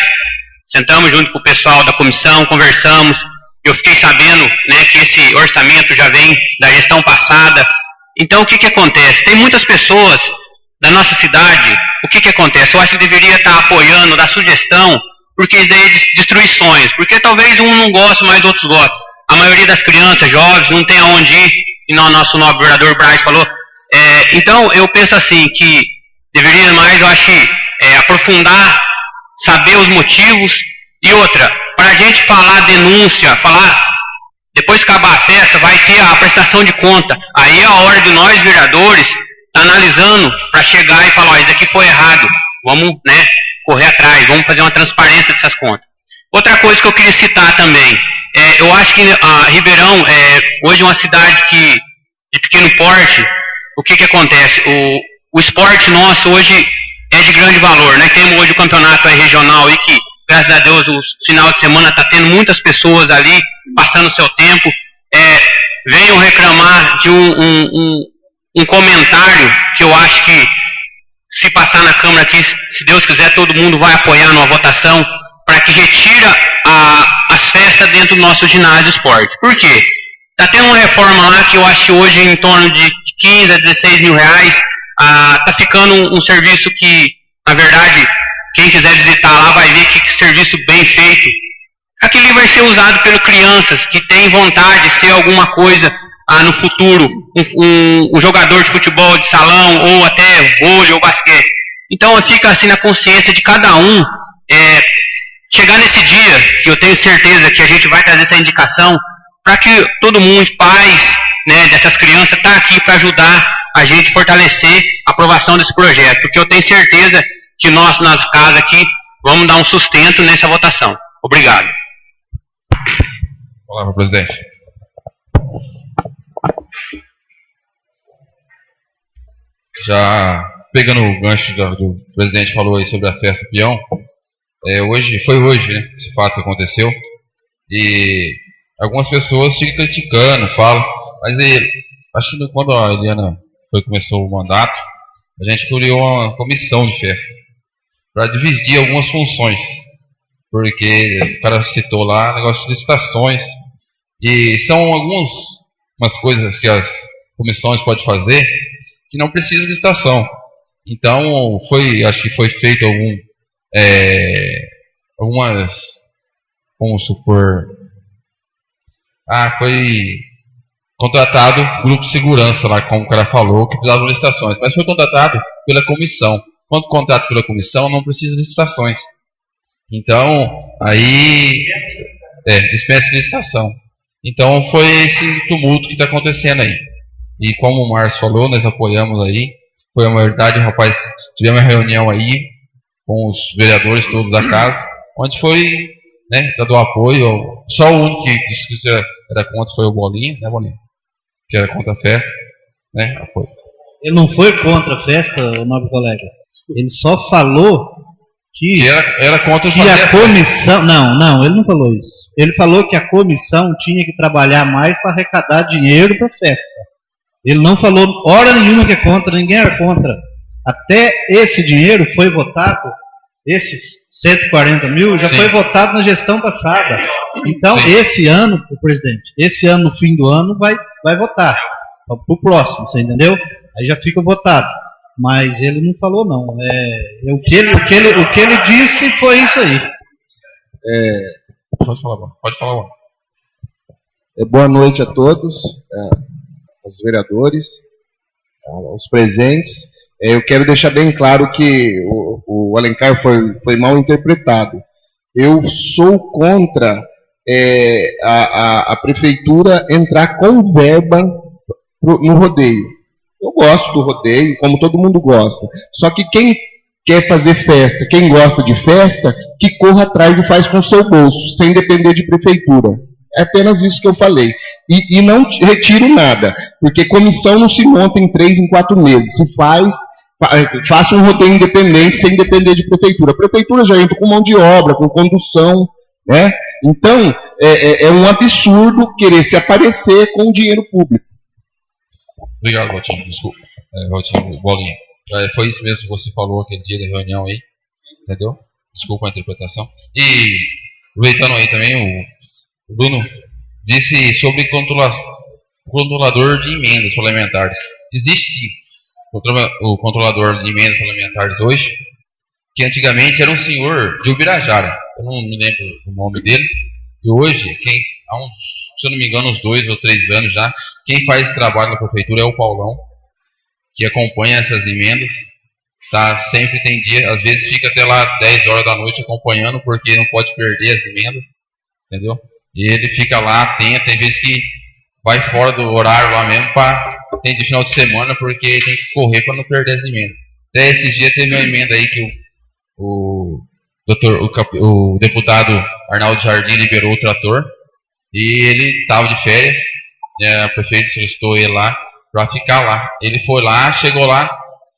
sentamos junto com o pessoal da comissão, conversamos, eu fiquei sabendo, né, que esse orçamento já vem da gestão passada. Então, o que acontece? Tem muitas pessoas da nossa cidade, o que acontece? Eu acho que deveria estar apoiando, dar sugestão, porque isso daí é destruir sonhos, porque talvez um não goste, mas outros gostam. A maioria das crianças, jovens, não tem aonde ir, e o nosso nobre vereador Braz falou. Então, eu penso assim, que deveria mais, eu acho, aprofundar, saber os motivos, e outra, para a gente falar denúncia, depois que acabar a festa, vai ter a prestação de conta. Aí é a hora de nós, vereadores, analisando para chegar e falar, isso aqui foi errado, vamos, né, correr atrás, vamos fazer uma transparência dessas contas. Outra coisa que eu queria citar também, eu acho que a Ribeirão hoje é uma cidade de pequeno porte. O que acontece? O esporte nosso hoje é de grande valor, né? Temos hoje o campeonato regional aí que, graças a Deus, o final de semana está tendo muitas pessoas ali passando o seu tempo. Venham reclamar de um comentário que eu acho que, se passar na Câmara aqui, se Deus quiser, todo mundo vai apoiar numa votação para que retira as festas dentro do nosso ginásio de esporte. Por quê? Está tendo uma reforma lá que eu acho que hoje em torno de 15 a 16 mil reais. Está ficando um serviço que, na verdade, quem quiser visitar lá vai ver que serviço bem feito. Aquele vai ser usado pelas crianças que têm vontade de ser alguma coisa no futuro, um jogador de futebol de salão, ou até vôlei ou basquete. Então fica assim na consciência de cada um, chegar nesse dia, que eu tenho certeza que a gente vai trazer essa indicação, para que todo mundo, pais, né, dessas crianças, está aqui para ajudar a gente a fortalecer a aprovação desse projeto, porque eu tenho certeza que nós, nas casas aqui, vamos dar um sustento nessa votação. Obrigado. Palavra, presidente. Já pegando o gancho do presidente falou aí sobre a festa do peão, foi hoje, né, esse fato aconteceu, e algumas pessoas ficam criticando, falam, mas acho que quando a Eliana começou o mandato, a gente criou uma comissão de festa para dividir algumas funções, porque o cara citou lá negócio de licitações, e são algumas coisas que as comissões podem fazer que não precisa de licitação. Então acho que foi feito algumas, vamos supor, foi contratado grupo de segurança lá, como o cara falou, que precisava de licitações, mas foi contratado pela comissão. Quando contrato pela comissão, não precisa de licitações. Então, aí dispensa de licitação. Então foi esse tumulto que está acontecendo aí. E como o Márcio falou, nós apoiamos aí. Foi uma verdade, rapaz, tivemos uma reunião aí com os vereadores todos da casa, onde foi, né, dado apoio. Só o único que disse que era contra foi o Bolinha, né, Bolinha? Que era contra a festa, né? Apoio. Ele não foi contra a festa, nobre colega. Ele só falou que era contra que a comissão... Não, ele não falou isso. Ele falou que a comissão tinha que trabalhar mais para arrecadar dinheiro para a festa. Ele não falou hora nenhuma que é contra, ninguém era contra. Até esse dinheiro foi votado, esses 140 mil já foi votado na gestão passada. Então, esse ano, presidente, no fim do ano, vai votar. Para o próximo, você entendeu? Aí já fica votado. Mas ele não falou, não. O que ele disse foi isso aí. Pode falar. Boa noite a todos, aos vereadores, aos presentes. Eu quero deixar bem claro que o Alencar foi mal interpretado. Eu sou contra a prefeitura entrar com verba no rodeio. Eu gosto do rodeio, como todo mundo gosta. Só que quem quer fazer festa, quem gosta de festa, que corra atrás e faz com o seu bolso, sem depender de prefeitura. É apenas isso que eu falei. E não retiro nada, porque comissão não se monta em 3, em 4 meses. Se faça um rodeio independente, sem depender de prefeitura. A prefeitura já entra com mão de obra, com condução, né? Então, é um absurdo querer se aparecer com dinheiro público. Obrigado, Valtinho. Desculpa. Valtinho, Bolinha. Foi isso mesmo que você falou aquele dia da reunião aí. Entendeu? Desculpa a interpretação. E, aproveitando aí também, o Bruno disse sobre controlador de emendas parlamentares. Existe sim o controlador de emendas parlamentares hoje, que antigamente era um senhor de Ubirajara. Eu não me lembro o nome dele. E hoje, se eu não me engano, uns 2 ou 3 anos já, quem faz esse trabalho na prefeitura é o Paulão, que acompanha essas emendas. Tá, sempre tem dia, às vezes fica até lá 10 horas da noite acompanhando, porque não pode perder as emendas, entendeu? E ele fica lá atento, tem vezes que vai fora do horário lá mesmo, tem de final de semana, porque tem que correr para não perder as emendas. Até esses dias teve uma emenda aí que o deputado Arnaldo Jardim liberou o trator, e ele estava de férias, o prefeito solicitou ele lá para ficar lá. Ele foi lá, chegou lá,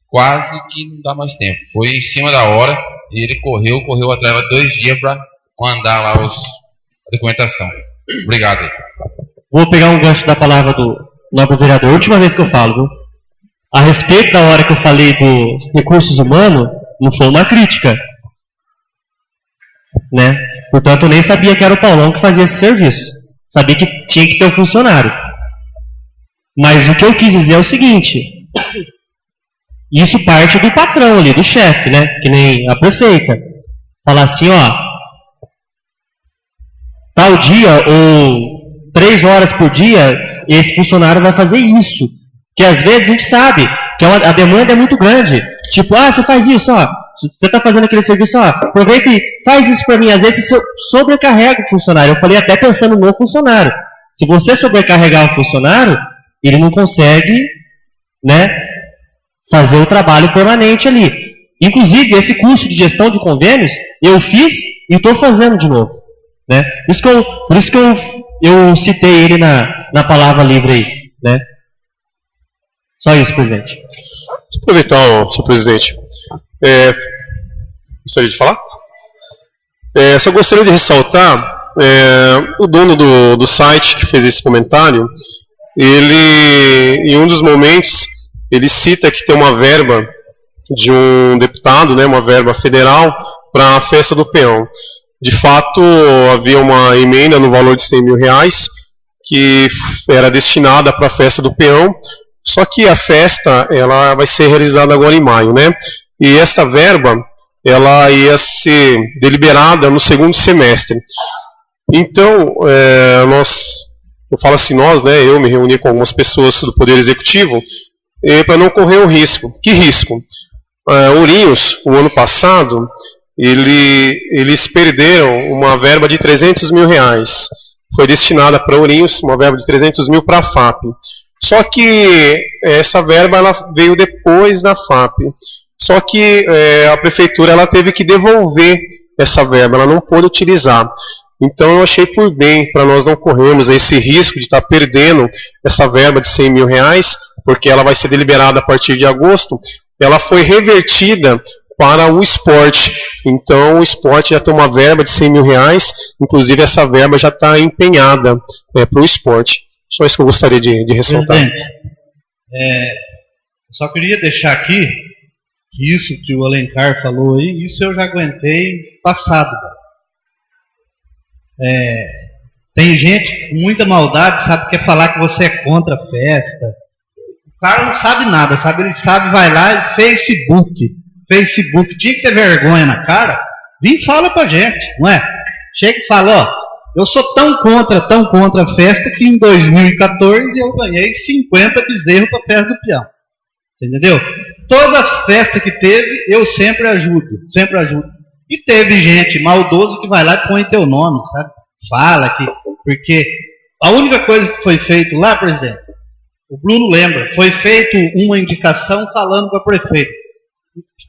quase que não dá mais tempo. Foi em cima da hora, e ele correu atrás de 2 dias para mandar lá a documentação. Obrigado aí. Vou pegar um gancho da palavra do nobre vereador. Última vez que eu falo, viu? A respeito da hora que eu falei dos recursos humanos, não foi uma crítica, né? Portanto, eu nem sabia que era o Paulão que fazia esse serviço. Sabia que tinha que ter um funcionário. Mas o que eu quis dizer é o seguinte: isso parte do patrão ali, do chefe, né? Que nem a prefeita. Falar assim, ó, tal dia ou 3 horas por dia, esse funcionário vai fazer isso. Porque às vezes a gente sabe que a demanda é muito grande. Tipo, você faz isso, ó. Você está fazendo aquele serviço, ó. Aproveita e faz isso para mim. Às vezes você sobrecarrega o funcionário. Eu falei até pensando no funcionário. Se você sobrecarregar o funcionário, ele não consegue, né, fazer o trabalho permanente ali. Inclusive, esse curso de gestão de convênios, eu fiz e estou fazendo de novo. Né? Por isso que eu citei ele na palavra livre aí. Né? Só isso, presidente. Deixa eu aproveitar, senhor presidente. Gostaria de falar? Só gostaria de ressaltar, o dono do site que fez esse comentário, ele, em um dos momentos, ele cita que tem uma verba de um deputado, né, uma verba federal, para a festa do peão. De fato, havia uma emenda no valor de R$100.000 que era destinada para a festa do peão, só que a festa ela vai ser realizada agora em maio, né? E esta verba ela ia ser deliberada no segundo semestre. Então, nós eu falo assim, nós, né, eu me reuni com algumas pessoas do Poder Executivo, para não correr o risco. Que risco? Ourinhos, o ano passado, eles perderam uma verba de 300 mil reais. Foi destinada para Ourinhos, uma verba de 300 mil para a FAP. Só que essa verba ela veio depois da FAP. Só que a prefeitura ela teve que devolver essa verba, ela não pôde utilizar. Então eu achei por bem, para nós não corrermos esse risco de estar perdendo essa verba de 100 mil reais, porque ela vai ser deliberada a partir de agosto, ela foi revertida para o esporte. Então o esporte já tem uma verba de 100 mil reais, inclusive essa verba já está empenhada para o esporte. Só isso que eu gostaria de ressaltar. Presidente, eu só queria deixar aqui que isso que o Alencar falou aí, isso eu já aguentei passado. Tem gente com muita maldade, sabe, quer falar que você é contra a festa. O cara não sabe nada, sabe? Ele sabe, vai lá e Facebook, tinha que ter vergonha na cara, vem e fala pra gente, não é? Chega e fala, ó, eu sou tão contra a festa que em 2014 eu ganhei 50 bezerros pra festa do peão. Você entendeu? Toda festa que teve, eu sempre ajudo. E teve gente maldosa que vai lá e põe teu nome, sabe? Fala que... Porque a única coisa que foi feito lá, presidente, o Bruno lembra, foi feito uma indicação falando para o prefeito.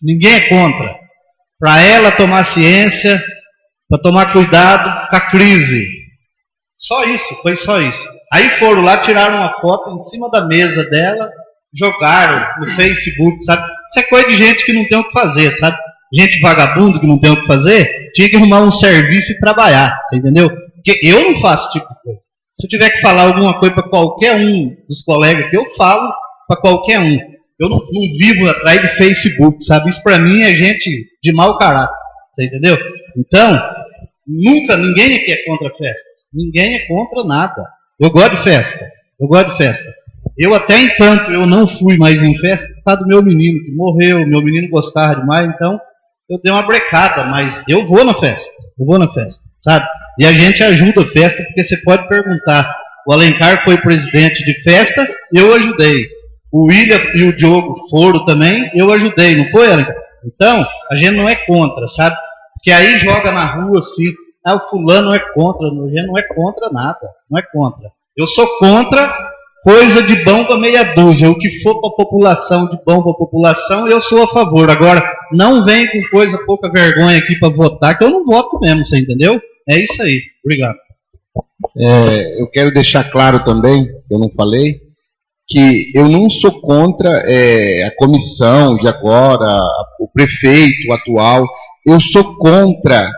Ninguém é contra. Para ela tomar ciência, para tomar cuidado com a crise. Só isso, foi só isso. Aí foram lá, tiraram uma foto em cima da mesa dela, jogaram no Facebook, sabe? Isso é coisa de gente que não tem o que fazer, sabe? Gente vagabundo que não tem o que fazer, tinha que arrumar um serviço e trabalhar, você entendeu? Porque eu não faço esse tipo de coisa. Se eu tiver que falar alguma coisa para qualquer um dos colegas que eu falo, para qualquer um. Eu não vivo atrás de Facebook, sabe? Isso para mim é gente de mau caráter, você entendeu? Então, ninguém aqui é contra a festa. Ninguém é contra nada. Eu gosto de festa. Eu até entanto, eu não fui mais em festa por causa do meu menino que morreu, meu menino gostava demais, então eu dei uma brecada, mas eu vou na festa, sabe? E a gente ajuda a festa, porque você pode perguntar, o Alencar foi presidente de festa, eu ajudei. O William e o Diogo foram também, eu ajudei, não foi, Alencar? Então, a gente não é contra, sabe? Porque aí joga na rua assim, o fulano é contra, a gente não é contra nada, não é contra. Eu sou contra coisa de bom para meia dúzia, o que for para a população, de bom para a população, eu sou a favor. Agora, não vem com coisa pouca vergonha aqui para votar, que eu não voto mesmo, você entendeu? É isso aí, obrigado. Eu quero deixar claro também, eu não falei, que eu não sou contra a comissão de agora, o prefeito atual, eu sou contra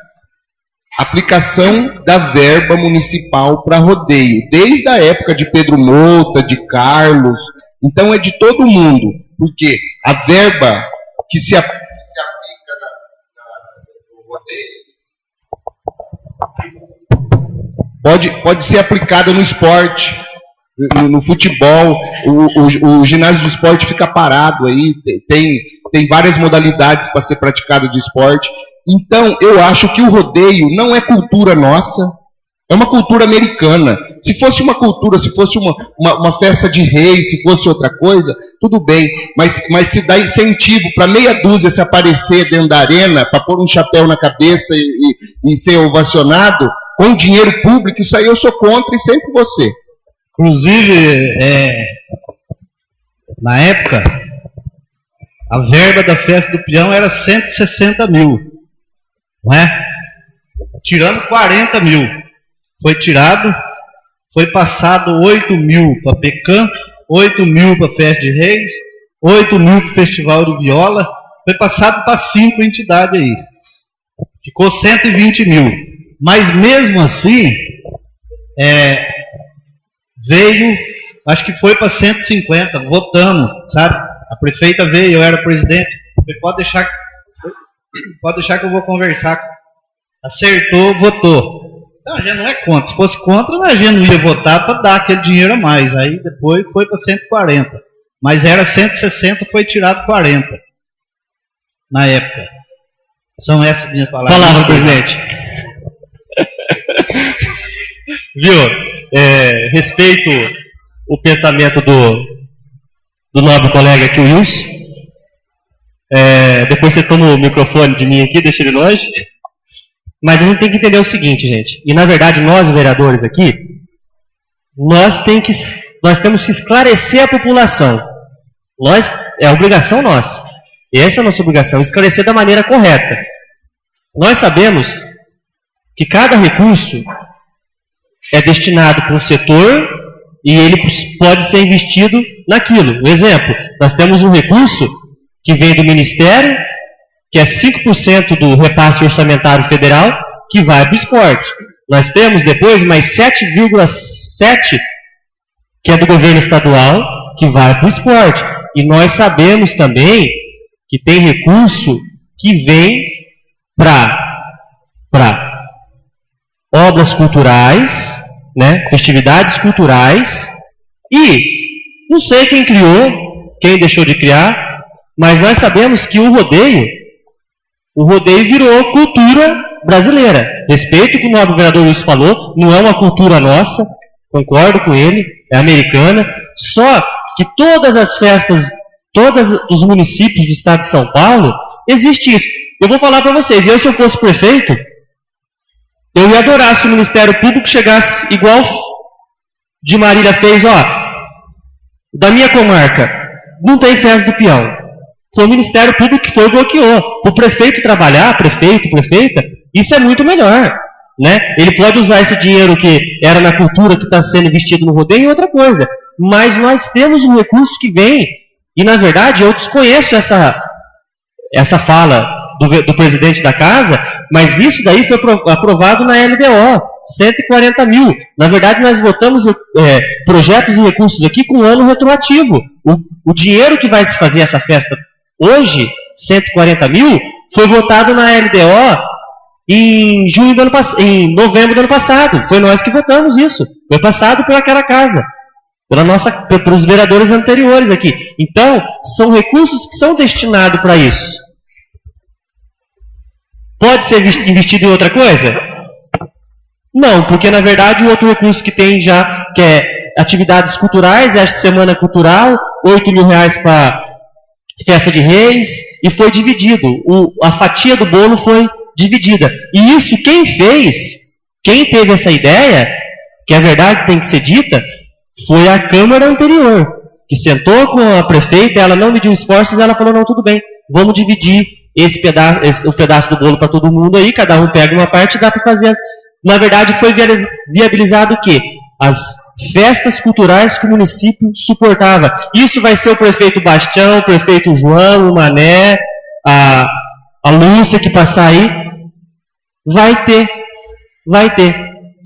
a aplicação da verba municipal para rodeio, desde a época de Pedro Mota, de Carlos, então é de todo mundo, porque a verba que se aplica no rodeio pode ser aplicada no esporte, no futebol, o ginásio de esporte fica parado aí, tem várias modalidades para ser praticado de esporte. Então, eu acho que o rodeio não é cultura nossa, é uma cultura americana. Se fosse uma cultura, se fosse uma festa de reis, se fosse outra coisa, tudo bem. Mas se dá incentivo para meia dúzia se aparecer dentro da arena, para pôr um chapéu na cabeça e ser ovacionado, com dinheiro público, isso aí eu sou contra e sempre você. Inclusive, na época, a verba da festa do peão era 160 mil, não é? Tirando 40 mil. Foi passado 8 mil para Pecan, 8 mil para Festa de Reis, 8 mil para o Festival de Viola, foi passado para 5 entidades aí. Ficou 120 mil. Mas mesmo assim, veio, acho que foi para 150, votando, sabe? A prefeita veio, eu era presidente. Pode deixar que eu vou conversar. Acertou, votou. Então a gente não é contra. Se fosse contra, a gente não ia votar para dar aquele dinheiro a mais. Aí depois foi para 140. Mas era 160, foi tirado 40. Na época. São essas minhas palavras. Palavra, presidente. Viu? respeito o pensamento do nobre colega aqui, o Wilson. Depois você toma o microfone de mim aqui, deixa ele longe. Mas a gente tem que entender o seguinte, gente. E na verdade, nós vereadores aqui, nós temos que esclarecer a população. É a obrigação nossa. Essa é a nossa obrigação, esclarecer da maneira correta. Nós sabemos que cada recurso é destinado para um setor e ele pode ser investido naquilo. Um exemplo, nós temos um recurso que vem do Ministério, que é 5% do repasse orçamentário federal, que vai para o esporte. Nós temos depois mais 7,7%, que é do governo estadual, que vai para o esporte. E nós sabemos também que tem recurso que vem para obras culturais, né, festividades culturais, e não sei quem criou, quem deixou de criar, mas nós sabemos que o rodeio virou cultura brasileira. Respeito o que o nobre vereador Luiz falou, não é uma cultura nossa, concordo com ele, é americana, só que todas as festas, todos os municípios do estado de São Paulo, existe isso. Eu vou falar para vocês, se eu fosse prefeito, eu ia adorar se o Ministério Público chegasse igual de Marília fez, da minha comarca, não tem festa do peão. Foi o Ministério Público que foi e bloqueou. O prefeito trabalhar, prefeita, isso é muito melhor. Né? Ele pode usar esse dinheiro que era na cultura que está sendo investido no rodeio em outra coisa. Mas nós temos um recurso que vem, e na verdade eu desconheço essa fala do presidente da casa, mas isso daí foi aprovado na LDO, 140 mil. Na verdade nós votamos projetos e recursos aqui com ano retroativo. O dinheiro que vai se fazer essa festa hoje, 140 mil, foi votado na LDO em novembro do ano passado. Foi nós que votamos isso. Foi passado por aquela casa, pelos vereadores anteriores aqui. Então, são recursos que são destinados para isso. Pode ser investido em outra coisa? Não, porque na verdade o outro recurso que tem já, que é atividades culturais, é a Semana Cultural, 8 mil reais para Festa de Reis, e foi dividido. A fatia do bolo foi dividida. E isso quem teve essa ideia, que a verdade tem que ser dita, foi a Câmara anterior, que sentou com a prefeita, ela não mediu esforços, ela falou, não, tudo bem, vamos dividir o pedaço do bolo para todo mundo aí, cada um pega uma parte e dá para fazer. Na verdade, foi viabilizado o quê? As festas culturais que o município suportava. Isso vai ser o prefeito Bastião, o prefeito João, o Mané, a Lúcia que passar aí. Vai ter.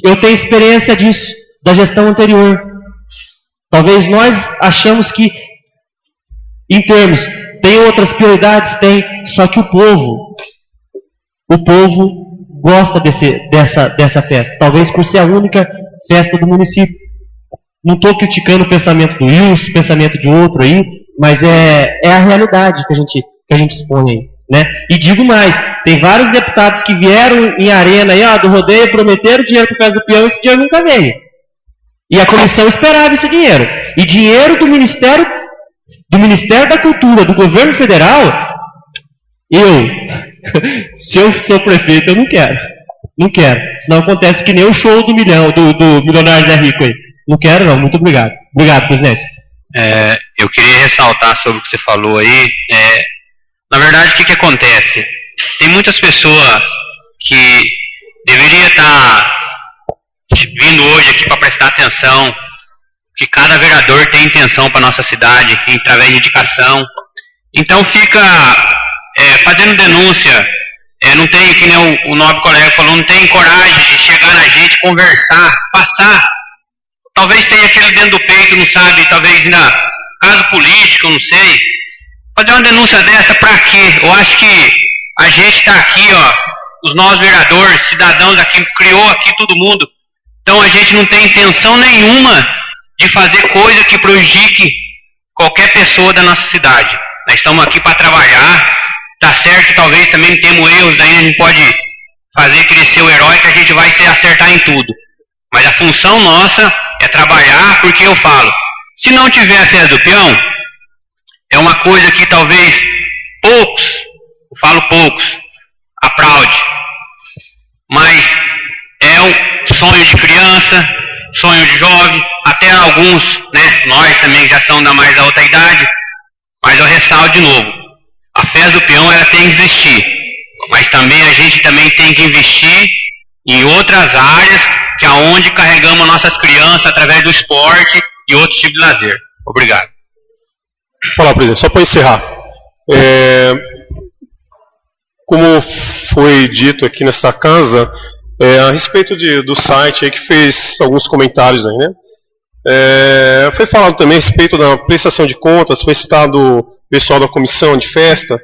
Eu tenho experiência disso, da gestão anterior. Talvez nós achamos que, em termos, tem outras prioridades? Tem, só que o povo gosta dessa festa. Talvez por ser a única festa do município. Não estou criticando o pensamento do Wilson, o pensamento de outro aí, mas é a realidade que a gente expõe aí. Né? E digo mais, tem vários deputados que vieram em arena aí, do rodeio, prometeram dinheiro para o Festa do Peão, esse dinheiro nunca veio. E a comissão esperava esse dinheiro. E dinheiro do Ministério da Cultura, do governo federal, se eu sou prefeito, eu não quero. Não quero. Senão acontece que nem o show do Milionário Zé Rico aí. Não quero não, muito obrigado. Obrigado, presidente. Eu queria ressaltar sobre o que você falou aí. Na verdade, o que acontece? Tem muitas pessoas que deveriam estar vindo hoje aqui para prestar atenção, que cada vereador tem intenção para a nossa cidade, através de indicação. Então fica fazendo denúncia, não tem, que nem o nobre colega falou, não tem coragem de chegar na gente, conversar, passar. Talvez tenha aquele dentro do peito, não sabe, talvez na caso político, não sei. Fazer uma denúncia dessa para quê? Eu acho que a gente está aqui, os nossos vereadores, cidadãos aqui, criou aqui todo mundo. Então a gente não tem intenção nenhuma de fazer coisa que prejudique qualquer pessoa da nossa cidade. Nós estamos aqui para trabalhar, tá certo, talvez também temos erros, daí a gente pode fazer crescer o herói, que a gente vai se acertar em tudo. Mas a função nossa é trabalhar, porque eu falo, se não tiver a festa do peão, é uma coisa que talvez poucos, eu falo poucos, aplaude. Mas é um sonho de criança, sonho de jovem, até alguns, né, nós também já são da mais alta idade, mas eu ressalto de novo, a festa do peão ela tem que existir, mas também a gente também tem que investir em outras áreas, que é onde carregamos nossas crianças através do esporte e outros tipos de lazer. Obrigado. Olá, presidente, só para encerrar. Como foi dito aqui nesta casa, a respeito do site aí que fez alguns comentários aí, né? Foi falado também a respeito da prestação de contas, foi citado o pessoal da comissão de festa.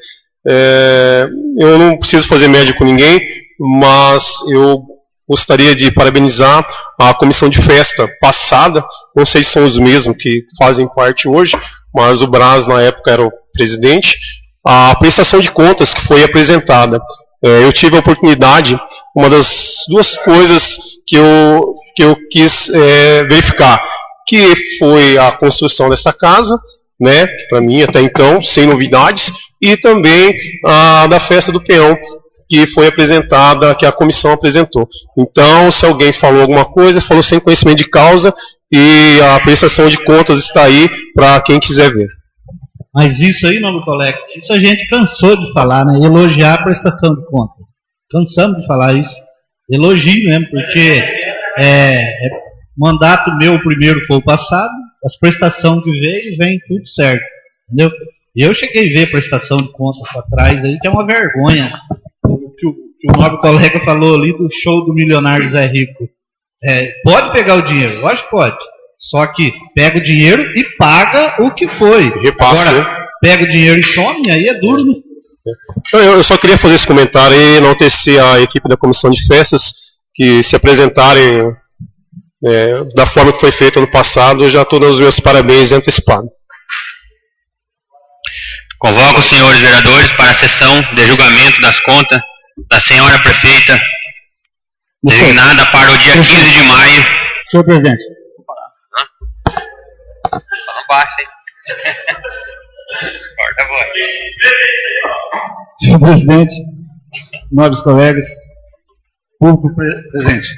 Eu não preciso fazer média com ninguém, mas eu gostaria de parabenizar a comissão de festa passada, não sei se são os mesmos que fazem parte hoje, mas o Braz na época era o presidente, a prestação de contas que foi apresentada. Eu tive a oportunidade, uma das duas coisas que eu quis verificar, que foi a construção dessa casa, né, que para mim até então, sem novidades, e também a da festa do peão, que foi apresentada, que a comissão apresentou. Então, se alguém falou alguma coisa, falou sem conhecimento de causa, e a prestação de contas está aí para quem quiser ver. Mas isso aí, nobre colega, isso a gente cansou de falar, né? Elogiar a prestação de contas. Cansamos de falar isso. Elogio mesmo, porque mandato meu primeiro foi o passado, as prestações que veio, vem tudo certo. Entendeu? E eu cheguei a ver prestação de contas para trás aí, que é uma vergonha. O que o nobre colega falou ali do show do milionário Zé Rico. Pode pegar o dinheiro, eu acho que pode. Só que pega o dinheiro e paga o que foi. Repassa. Agora, pega o dinheiro e some, aí é duro. Então, eu só queria fazer esse comentário e enaltecer a equipe da comissão de festas, que se apresentarem da forma que foi feito ano passado, eu já estou dando os meus parabéns antecipados. Convoco os senhores vereadores para a sessão de julgamento das contas da senhora prefeita, designada para o dia 15 de maio. Senhor presidente. Não baixa, hein? Corta a voz. Senhor presidente, nobres colegas, público presente.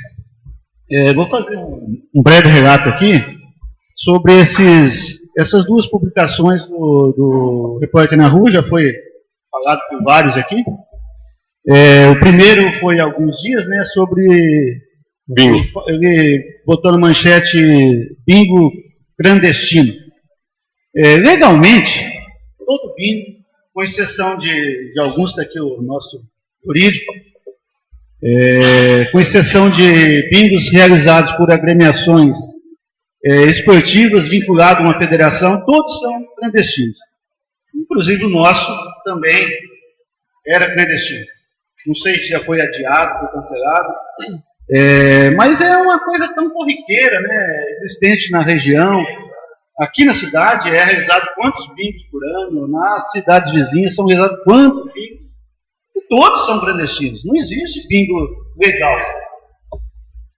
Vou fazer um breve relato aqui sobre essas duas publicações do Repórter na Rua, já foi falado por vários aqui. O primeiro foi há alguns dias, né, sobre Bingo. Ele botou na manchete bingo clandestino. Legalmente, todo bingo, com exceção de alguns daqui, o nosso jurídico, com exceção de bingos realizados por agremiações esportivas vinculadas a uma federação, todos são clandestinos. Inclusive o nosso também era clandestino. Não sei se já foi adiado, foi cancelado, mas é uma coisa tão corriqueira, né, existente na região. Aqui na cidade é realizado quantos bingos por ano, nas cidades vizinhas são realizados quantos bingos, e todos são clandestinos, não existe bingo legal.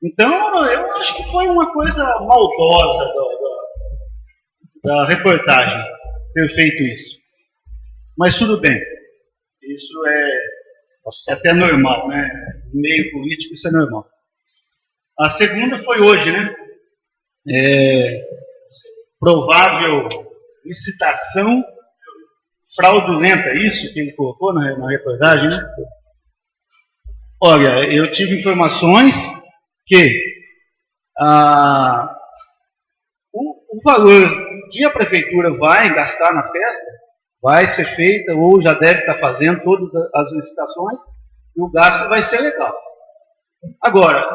Então, eu acho que foi uma coisa maldosa da reportagem ter feito isso. Mas tudo bem, isso é até normal, né? No meio político isso é normal. A segunda foi hoje, né? Provável licitação fraudulenta, isso que ele colocou na reportagem, né? Olha, eu tive informações que o valor que a prefeitura vai gastar na festa vai ser feita, ou já deve estar fazendo todas as licitações, e o gasto vai ser legal. Agora,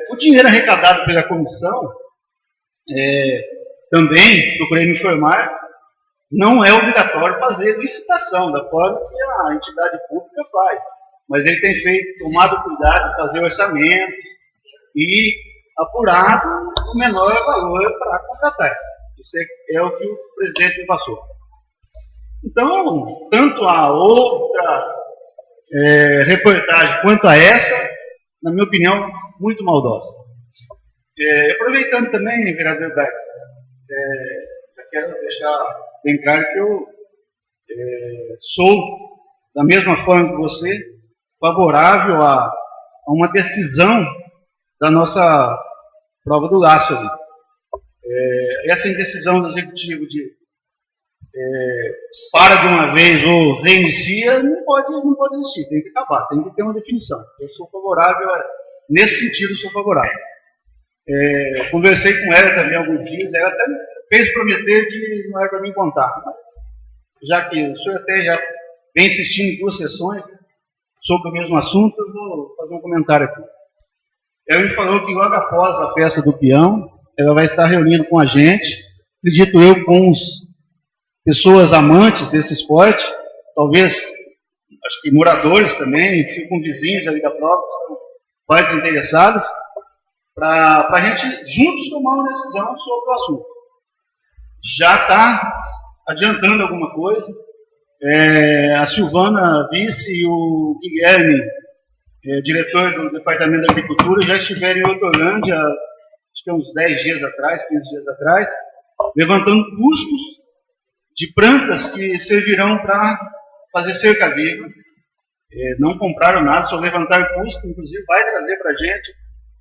o dinheiro arrecadado pela comissão, também procurei me informar, não é obrigatório fazer licitação, da forma que a entidade pública faz. Mas ele tem tomado cuidado de fazer orçamento e apurado o menor valor para contratar. Isso é o que o presidente me passou. Então, tanto a outra reportagem quanto a essa, na minha opinião, muito maldosa. Aproveitando também, vereador Beck, já quero deixar bem claro que eu sou, da mesma forma que você, favorável a uma decisão da nossa prova do laço ali. Essa indecisão do Executivo de para de uma vez ou reinicia, não pode existir, tem que acabar, tem que ter uma definição. Eu sou favorável, nesse sentido, sou favorável. Conversei com ela também alguns dias, ela até fez prometer que não era para mim contar, mas já que o senhor até já vem insistindo em 2 sessões sobre o mesmo assunto, eu vou fazer um comentário aqui. Ela me falou que logo após a festa do peão, ela vai estar reunindo com a gente, acredito eu, com pessoas amantes desse esporte, talvez, acho que moradores também, circunvizinhos ali da prova, que são partes interessadas, para a gente juntos tomar uma decisão sobre o assunto. Já está adiantando alguma coisa. A Silvana, vice, e o Guilherme, diretor do Departamento da Agricultura, já estiveram em Hortolândia, acho que uns 10 dias atrás, 15 dias atrás, levantando custos de plantas que servirão para fazer cerca viva. Não compraram nada, só levantaram custo, inclusive vai trazer para a gente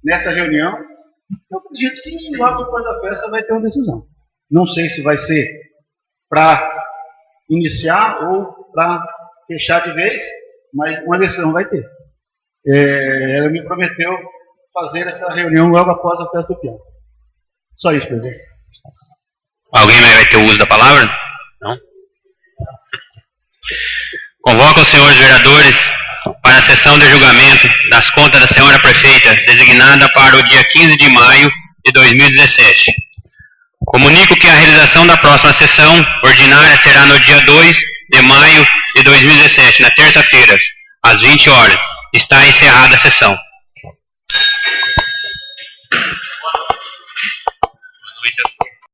nessa reunião. Eu acredito que logo depois da festa vai ter uma decisão. Não sei se vai ser para iniciar ou para fechar de vez, mas uma decisão vai ter. Ela me prometeu fazer essa reunião logo após a festa do peão. Só isso, presidente. Alguém vai ter o uso da palavra? Não? Convoco os senhores vereadores para a sessão de julgamento das contas da senhora prefeita, designada para o dia 15 de maio de 2017. Comunico que a realização da próxima sessão ordinária será no dia 2 de maio de 2017, na terça-feira, às 20 horas. Está encerrada a sessão.